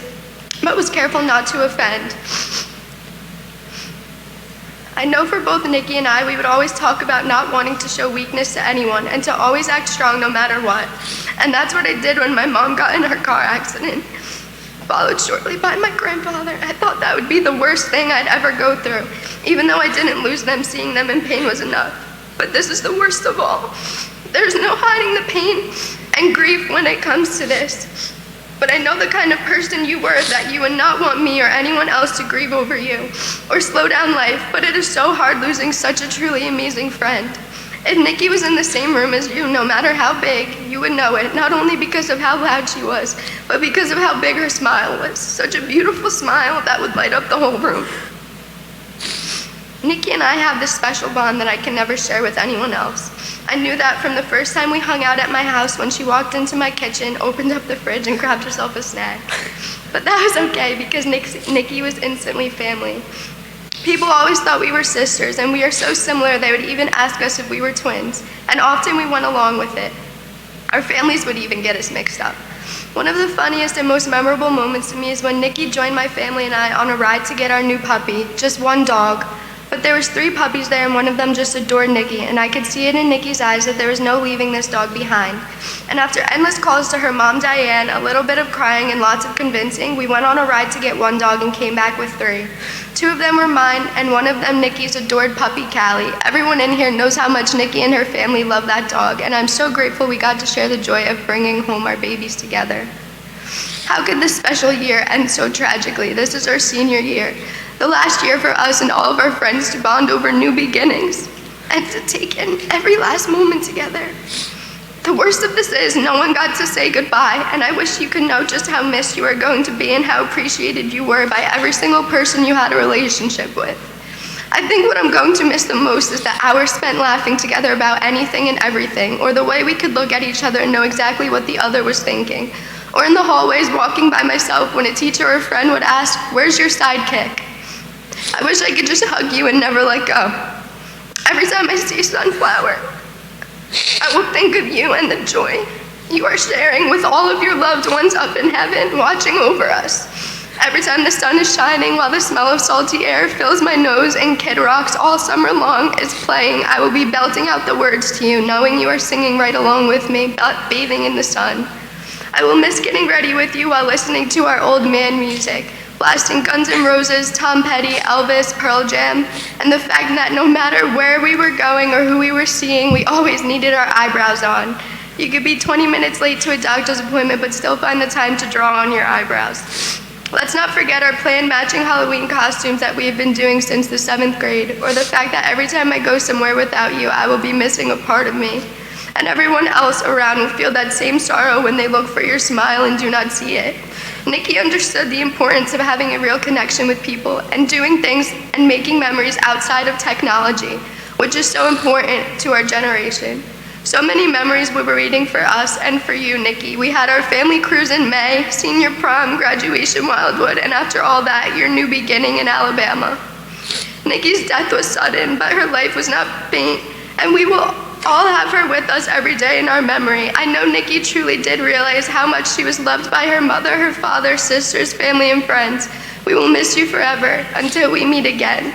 but was careful not to offend. I know for both Nikki and I, we would always talk about not wanting to show weakness to anyone and to always act strong no matter what. And that's what I did when my mom got in her car accident, followed shortly by my grandfather. I thought that would be the worst thing I'd ever go through. Even though I didn't lose them, seeing them in pain was enough. But this is the worst of all. There's no hiding the pain and grief when it comes to this. But I know the kind of person you were, that you would not want me or anyone else to grieve over you or slow down life, but it is so hard losing such a truly amazing friend. If Nikki was in the same room as you, no matter how big, you would know it, not only because of how loud she was, but because of how big her smile was. Such a beautiful smile that would light up the whole room. Nikki and I have this special bond that I can never share with anyone else. I knew that from the first time we hung out at my house when she walked into my kitchen, opened up the fridge, and grabbed herself a snack. But that was okay because Nikki was instantly family. People always thought we were sisters, and we are so similar they would even ask us if we were twins, and often we went along with it. Our families would even get us mixed up. One of the funniest and most memorable moments to me is when Nikki joined my family and I on a ride to get our new puppy, just one dog. But But there was 3 puppies there, and one of them just adored Nikki, and I could see it in Nikki's eyes that there was no leaving this dog behind. And after endless calls to her mom, Diane, a little bit of crying and lots of convincing, we went on a ride to get 1 dog and came back with 3. 2 of them were mine, and 1 of them Nikki's adored puppy, Callie. Everyone in here knows how much Nikki and her family love that dog, and I'm so grateful we got to share the joy of bringing home our babies together. How could this special year end so tragically? This is our senior year. The last year for us and all of our friends to bond over new beginnings and to take in every last moment together. The worst of this is no one got to say goodbye, and I wish you could know just how missed you are going to be and how appreciated you were by every single person you had a relationship with. I think what I'm going to miss the most is the hours spent laughing together about anything and everything, or the way we could look at each other and know exactly what the other was thinking, or in the hallways walking by myself when a teacher or a friend would ask, "Where's your sidekick?" I wish I could just hug you and never let go. Every time I see sunflower, I will think of you and the joy you are sharing with all of your loved ones up in heaven, watching over us. Every time the sun is shining while the smell of salty air fills my nose and Kid Rocks all summer long is playing, I will be belting out the words to you, knowing you are singing right along with me, bathing in the sun. I will miss getting ready with you while listening to our old man music, blasting Guns N' Roses, Tom Petty, Elvis, Pearl Jam, and the fact that no matter where we were going or who we were seeing, we always needed our eyebrows on. You could be 20 minutes late to a doctor's appointment but still find the time to draw on your eyebrows. Let's not forget our planned matching Halloween costumes that we have been doing since the 7th grade, or the fact that every time I go somewhere without you, I will be missing a part of me. And everyone else around will feel that same sorrow when they look for your smile and do not see it. Nikki understood the importance of having a real connection with people and doing things and making memories outside of technology, which is so important to our generation. So many memories we were reading for us and for you, Nikki. We had our family cruise in May, senior prom, graduation Wildwood, and after all that, your new beginning in Alabama. Nikki's death was sudden, but her life was not faint, and we will all have her with us every day in our memory. I know Nikki truly did realize how much she was loved by her mother, her father, sisters, family, and friends. We will miss you forever until we meet again.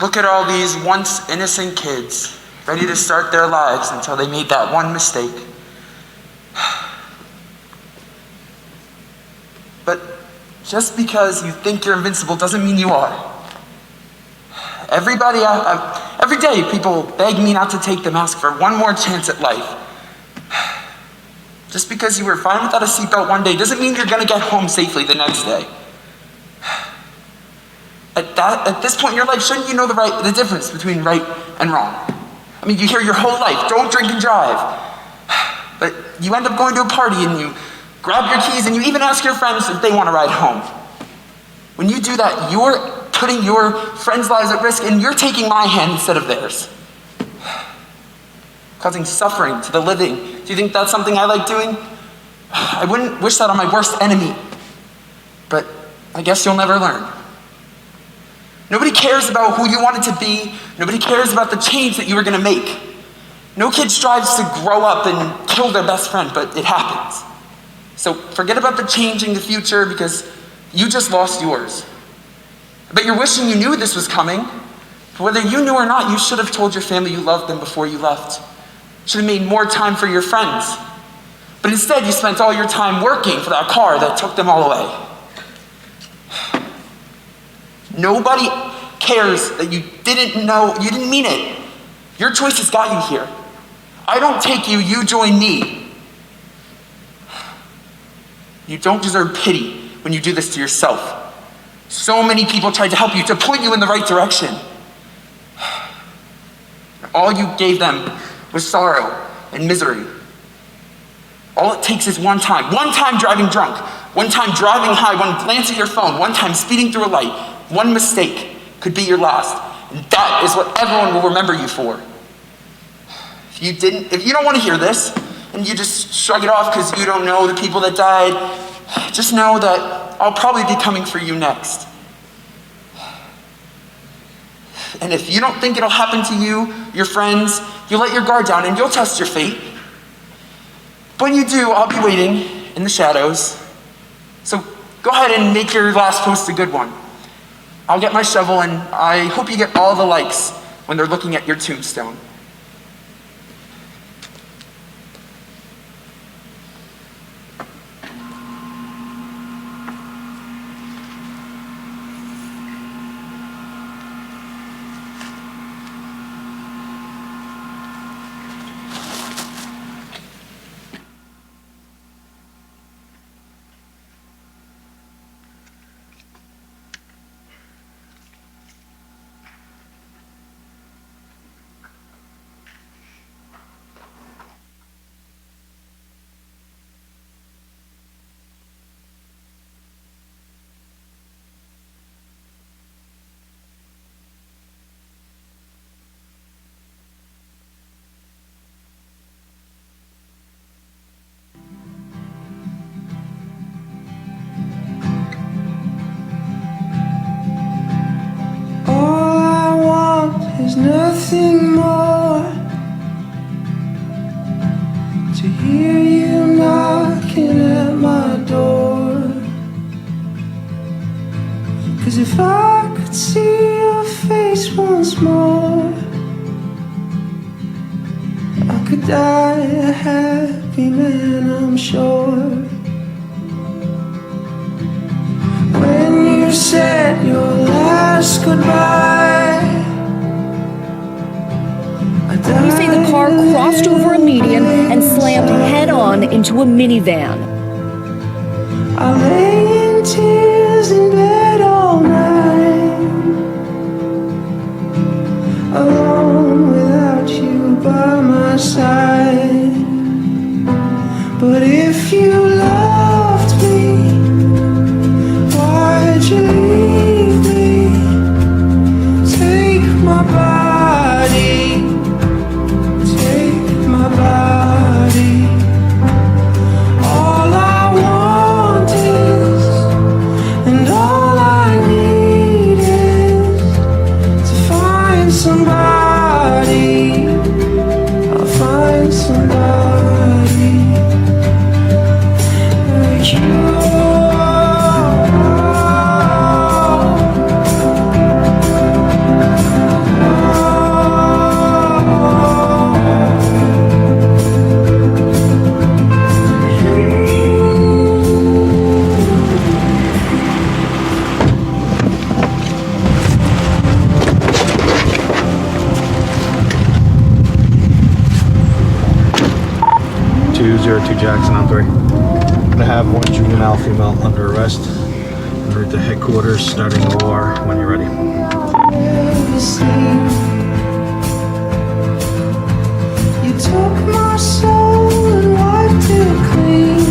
Look at all these once innocent kids, ready to start their lives until they made that one mistake. But just because you think you're invincible doesn't mean you are. Every day people beg me not to take them, ask for one more chance at life. Just because you were fine without a seatbelt one day doesn't mean you're gonna get home safely the next day. At this point in your life, shouldn't you know the difference between right and wrong? I mean, you hear your whole life, don't drink and drive. But you end up going to a party and you grab your keys and you even ask your friends if they want to ride home. When you do that, you're putting your friends' lives at risk and you're taking my hand instead of theirs. Causing suffering to the living. Do you think that's something I like doing? I wouldn't wish that on my worst enemy. But I guess you'll never learn. Nobody cares about who you wanted to be. Nobody cares about the change that you were going to make. No kid strives to grow up and kill their best friend, but it happens. So forget about the changing the future because you just lost yours. I bet you're wishing you knew this was coming. But whether you knew or not, you should have told your family you loved them before you left. Should have made more time for your friends. But instead, you spent all your time working for that car that took them all away. Nobody cares that you didn't know, you didn't mean it. Your choices got you here. I don't take you, you join me. You don't deserve pity when you do this to yourself. So many people tried to help you, to point you in the right direction. All you gave them was sorrow and misery. All it takes is one time driving drunk, one time driving high, one glance at your phone, one time speeding through a light. One mistake could be your last. And that is what everyone will remember you for. If you don't want to hear this, and you just shrug it off because you don't know the people that died, just know that I'll probably be coming for you next. And if you don't think it'll happen to you, your friends, you'll let your guard down and you'll test your fate. But when you do, I'll be waiting in the shadows. So go ahead and make your last post a good one. I'll get my shovel, and I hope you get all the likes when they're looking at your tombstone. There's nothing more to hear you knocking at my door. 'Cause if I could see your face once more, I could die a happy man, I'm sure. When you said your last goodbye, Police say the car crossed over a median and slammed head-on into a minivan. I lay in tears in bed all night, alone without you by my side. But if you loved me, why'd you leave me? Take my body, body. All I want is, and all I need is to find somebody. I'll find somebody like you. To Jackson on 3. I'm gonna have one juvenile female under arrest. We're at the headquarters, starting the war when you're ready. You took my soul and wiped it clean.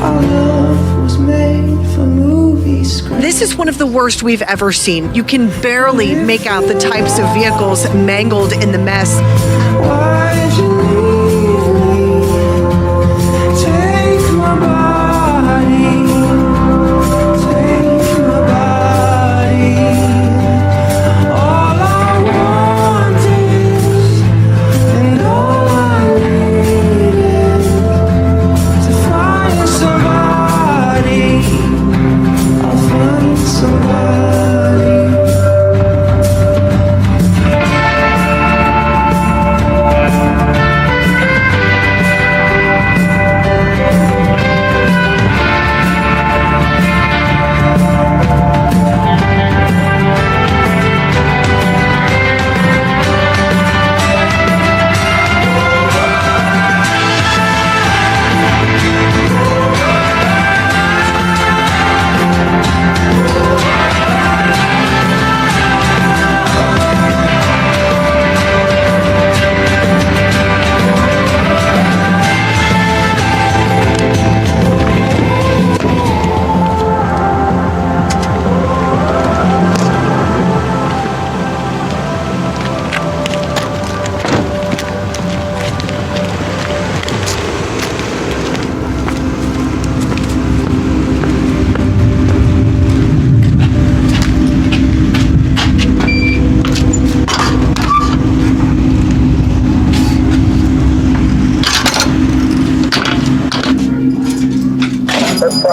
Our love was made for movie screens. This is one of the worst we've ever seen. You can barely make out the types of vehicles mangled in the mess. Why'd you leave me? Take my body, take my body. All I want is, and all I need is to find somebody. I'll find somebody.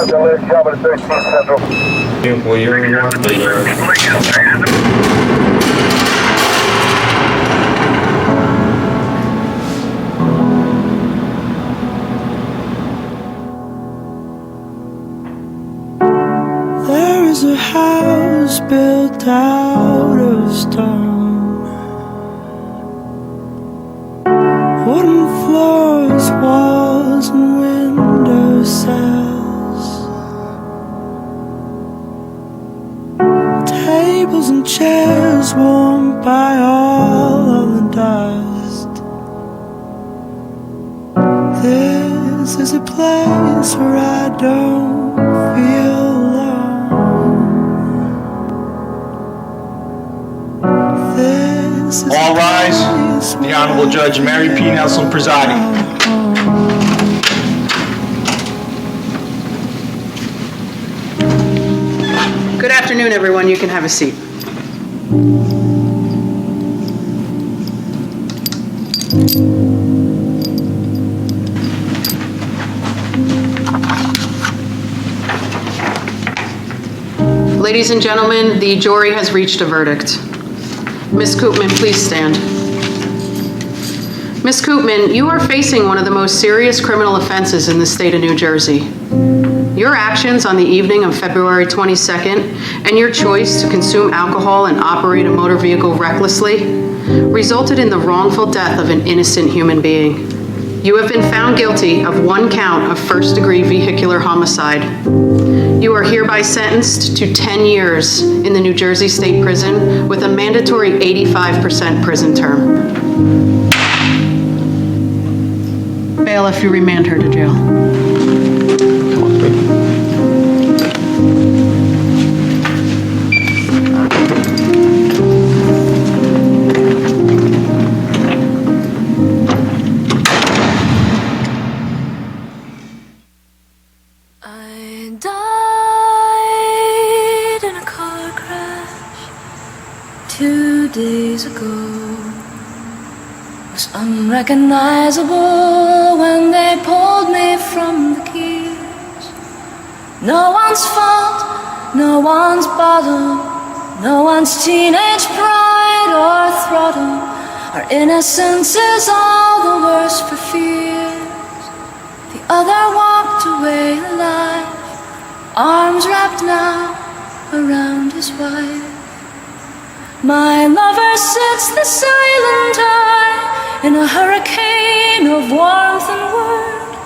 There is a house built out of stone, wooden floors, walls, and window sills, tables and chairs warmed by all of the dust. This is a place where I don't feel alone. All rise. The Honorable Judge Mary P. Nelson presiding. Good afternoon, everyone. You can have a seat. Ladies and gentlemen, the jury has reached a verdict. Ms. Koopman, please stand. Ms. Koopman, you are facing one of the most serious criminal offenses in the state of New Jersey. Your actions on the evening of February 22nd and your choice to consume alcohol and operate a motor vehicle recklessly resulted in the wrongful death of an innocent human being. You have been found guilty of 1 count of first-degree vehicular homicide. You are hereby sentenced to 10 years in the New Jersey State Prison with a mandatory 85% prison term. Bailiff, you remand her to jail. Died in a car crash 2 days ago. Was unrecognizable when they pulled me from the gears. No one's fault, no one's bottle, no one's teenage pride or throttle. Our innocence is all the worse for fears. The other walked away alive, arms wrapped now around his wife. My lover sits the silent eye in a hurricane of warmth and word.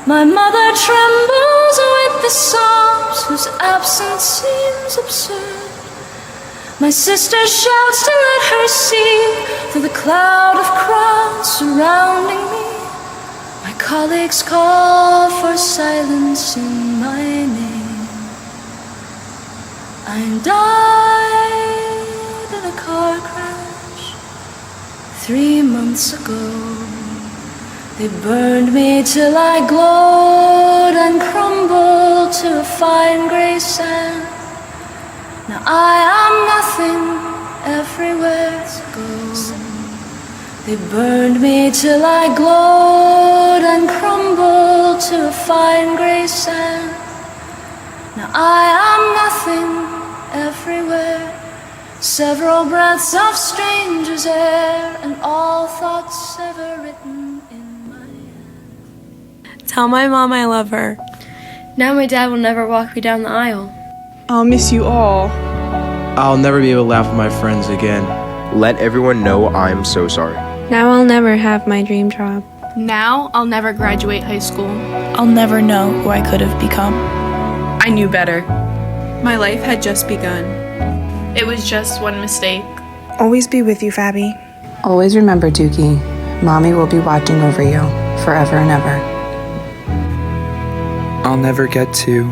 My mother trembles with the sobs whose absence seems absurd. My sister shouts to let her see through the cloud of crowds surrounding me. My colleagues call for silence in my name. I died in a car crash 3 months ago. They burned me till I glowed and crumbled to a fine gray sand. Now I am nothing, everywhere to go. They burned me till I glowed and crumbled to a fine gray sand. Now I am nothing, everywhere. Several breaths of strangers' air, and all thoughts ever written in my hand. Tell my mom I love her. Now my dad will never walk me down the aisle. I'll miss you all. I'll never be able to laugh with my friends again. Let everyone know I'm so sorry. Now I'll never have my dream job. Now I'll never graduate high school. I'll never know who I could have become. I knew better. My life had just begun. It was just one mistake. Always be with you, Fabi. Always remember, Dookie, Mommy will be watching over you forever and ever. I'll never get to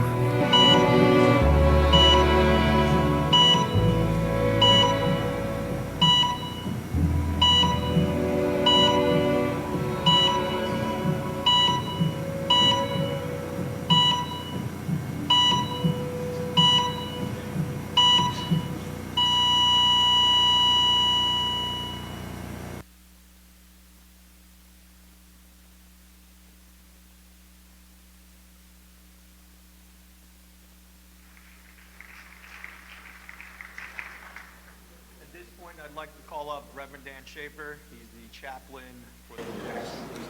I'd like to call up Reverend Dan Schaefer. He's the chaplain for the Jackson Police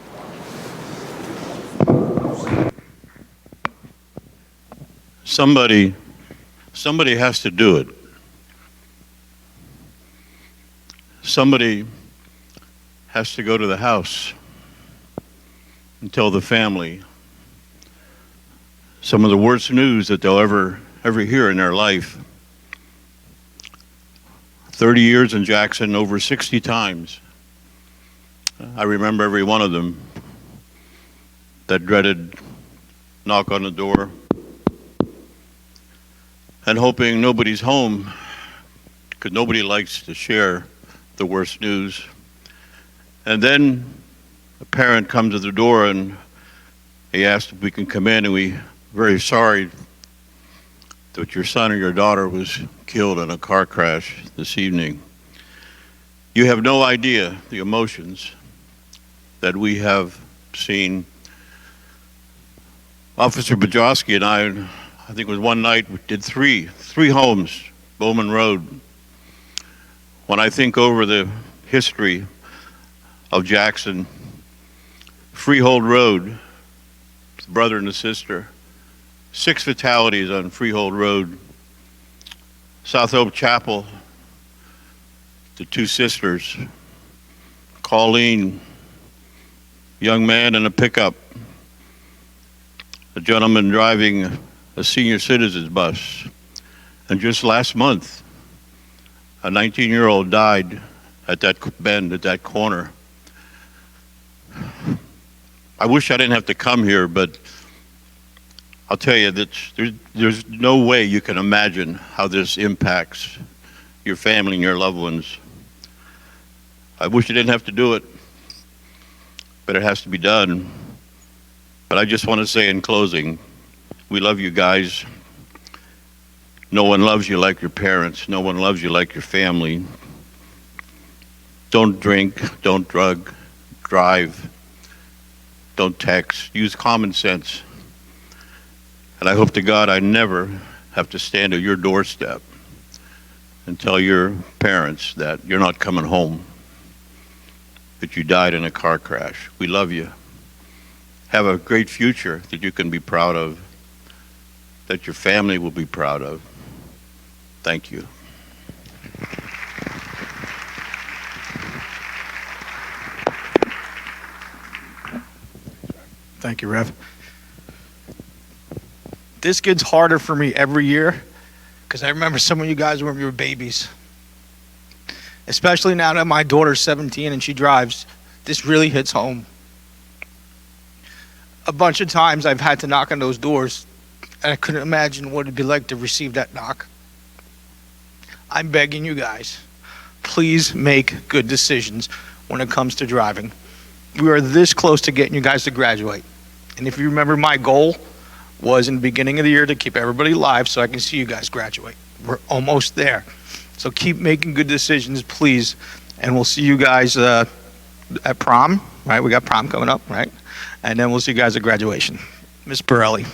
Department. Somebody has to do it. Somebody has to go to the house and tell the family some of the worst news that they'll ever hear in their life. 30 years in Jackson, over 60 times. I remember every one of them. That dreaded knock on the door and hoping nobody's home, because nobody likes to share the worst news. And then a parent comes to the door and he asks if we can come in, and we're very sorry that your son or your daughter was killed in a car crash this evening. You have no idea the emotions that we have seen. Officer Bajowski and I think it was one night, we did three homes, Bowman Road. When I think over the history of Jackson, Freehold Road, the brother and the sister, 6 fatalities on Freehold Road. South Oak Chapel, the 2 sisters, Colleen, young man in a pickup, a gentleman driving a senior citizens bus. And just last month, a 19-year-old died at that bend, at that corner. I wish I didn't have to come here, but I'll tell you that there's no way you can imagine how this impacts your family and your loved ones. I wish I didn't have to do it, but it has to be done. But I just want to say in closing, we love you guys. No one loves you like your parents. No one loves you like your family. Don't drink, don't drive, don't text. Use common sense. And I hope to God I never have to stand at your doorstep and tell your parents that you're not coming home, that you died in a car crash. We love you. Have a great future that you can be proud of, that your family will be proud of. Thank you. Thank you, Rev. This gets harder for me every year because I remember some of you guys when we were babies. Especially now that my daughter's 17 and she drives, this really hits home. A bunch of times I've had to knock on those doors and I couldn't imagine what it'd be like to receive that knock. I'm begging you guys, please make good decisions when it comes to driving. We are this close to getting you guys to graduate. And if you remember, my goal was in the beginning of the year to keep everybody alive so I can see you guys graduate. We're almost there. So keep making good decisions, please. And we'll see you guys at prom, right? We got prom coming up, right? And then we'll see you guys at graduation. Ms. Borelli.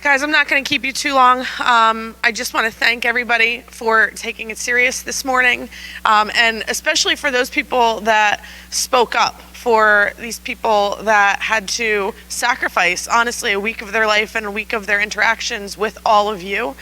Guys, I'm not going to keep you too long. I just want to thank everybody for taking it serious this morning, and especially for those people that spoke up for these people that had to sacrifice, honestly, a week of their life and a week of their interactions with all of you.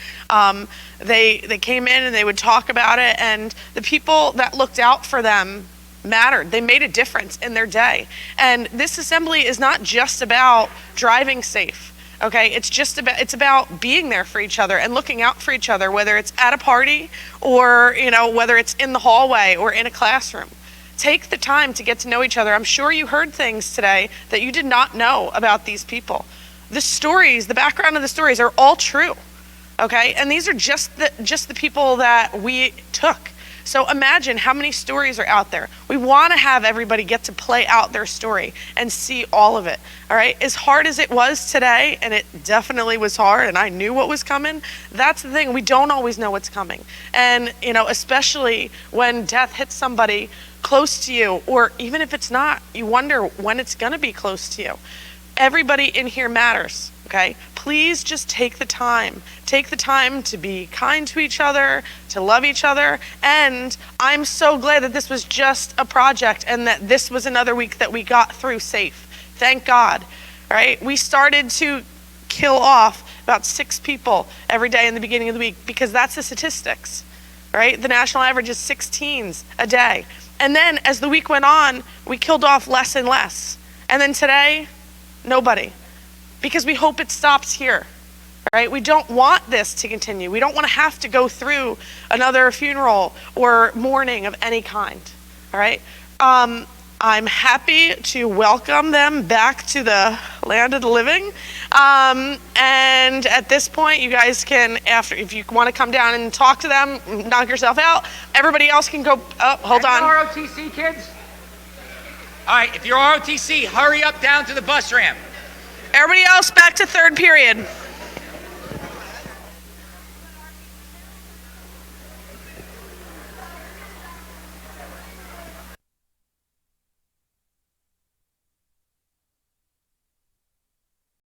They came in and they would talk about it, and the people that looked out for them mattered. They made a difference in their day. And this assembly is not just about driving safe. Okay, it's about being there for each other and looking out for each other, whether it's at a party or, whether it's in the hallway or in a classroom. Take the time to get to know each other. I'm sure you heard things today that you did not know about these people. The stories, the background of the stories are all true. Okay, and these are just the people that we took. So imagine how many stories are out there. We want to have everybody get to play out their story and see all of it. All right, as hard as it was today, and it definitely was hard, and I knew what was coming, that's the thing, we don't always know what's coming. And, especially when death hits somebody close to you, or even if it's not, you wonder when it's gonna be close to you. Everybody in here matters, okay? please just take the time. Take the time to be kind to each other, to love each other. And I'm so glad that this was just a project and that this was another week that we got through safe. Thank God, right? We started to kill off about 6 people every day in the beginning of the week because that's the statistics, right? The national average is 6 teens a day. And then as the week went on, we killed off less and less. And then today, nobody. Because we hope it stops here, right? We don't want this to continue. We don't want to have to go through another funeral or mourning of any kind, all right? I'm happy to welcome them back to the land of the living. And at this point, you guys can, if you want to come down and talk to them, knock yourself out. Everybody else can go, hold on. ROTC kids? All right, if you're ROTC, hurry up down to the bus ramp. Everybody else back to third period.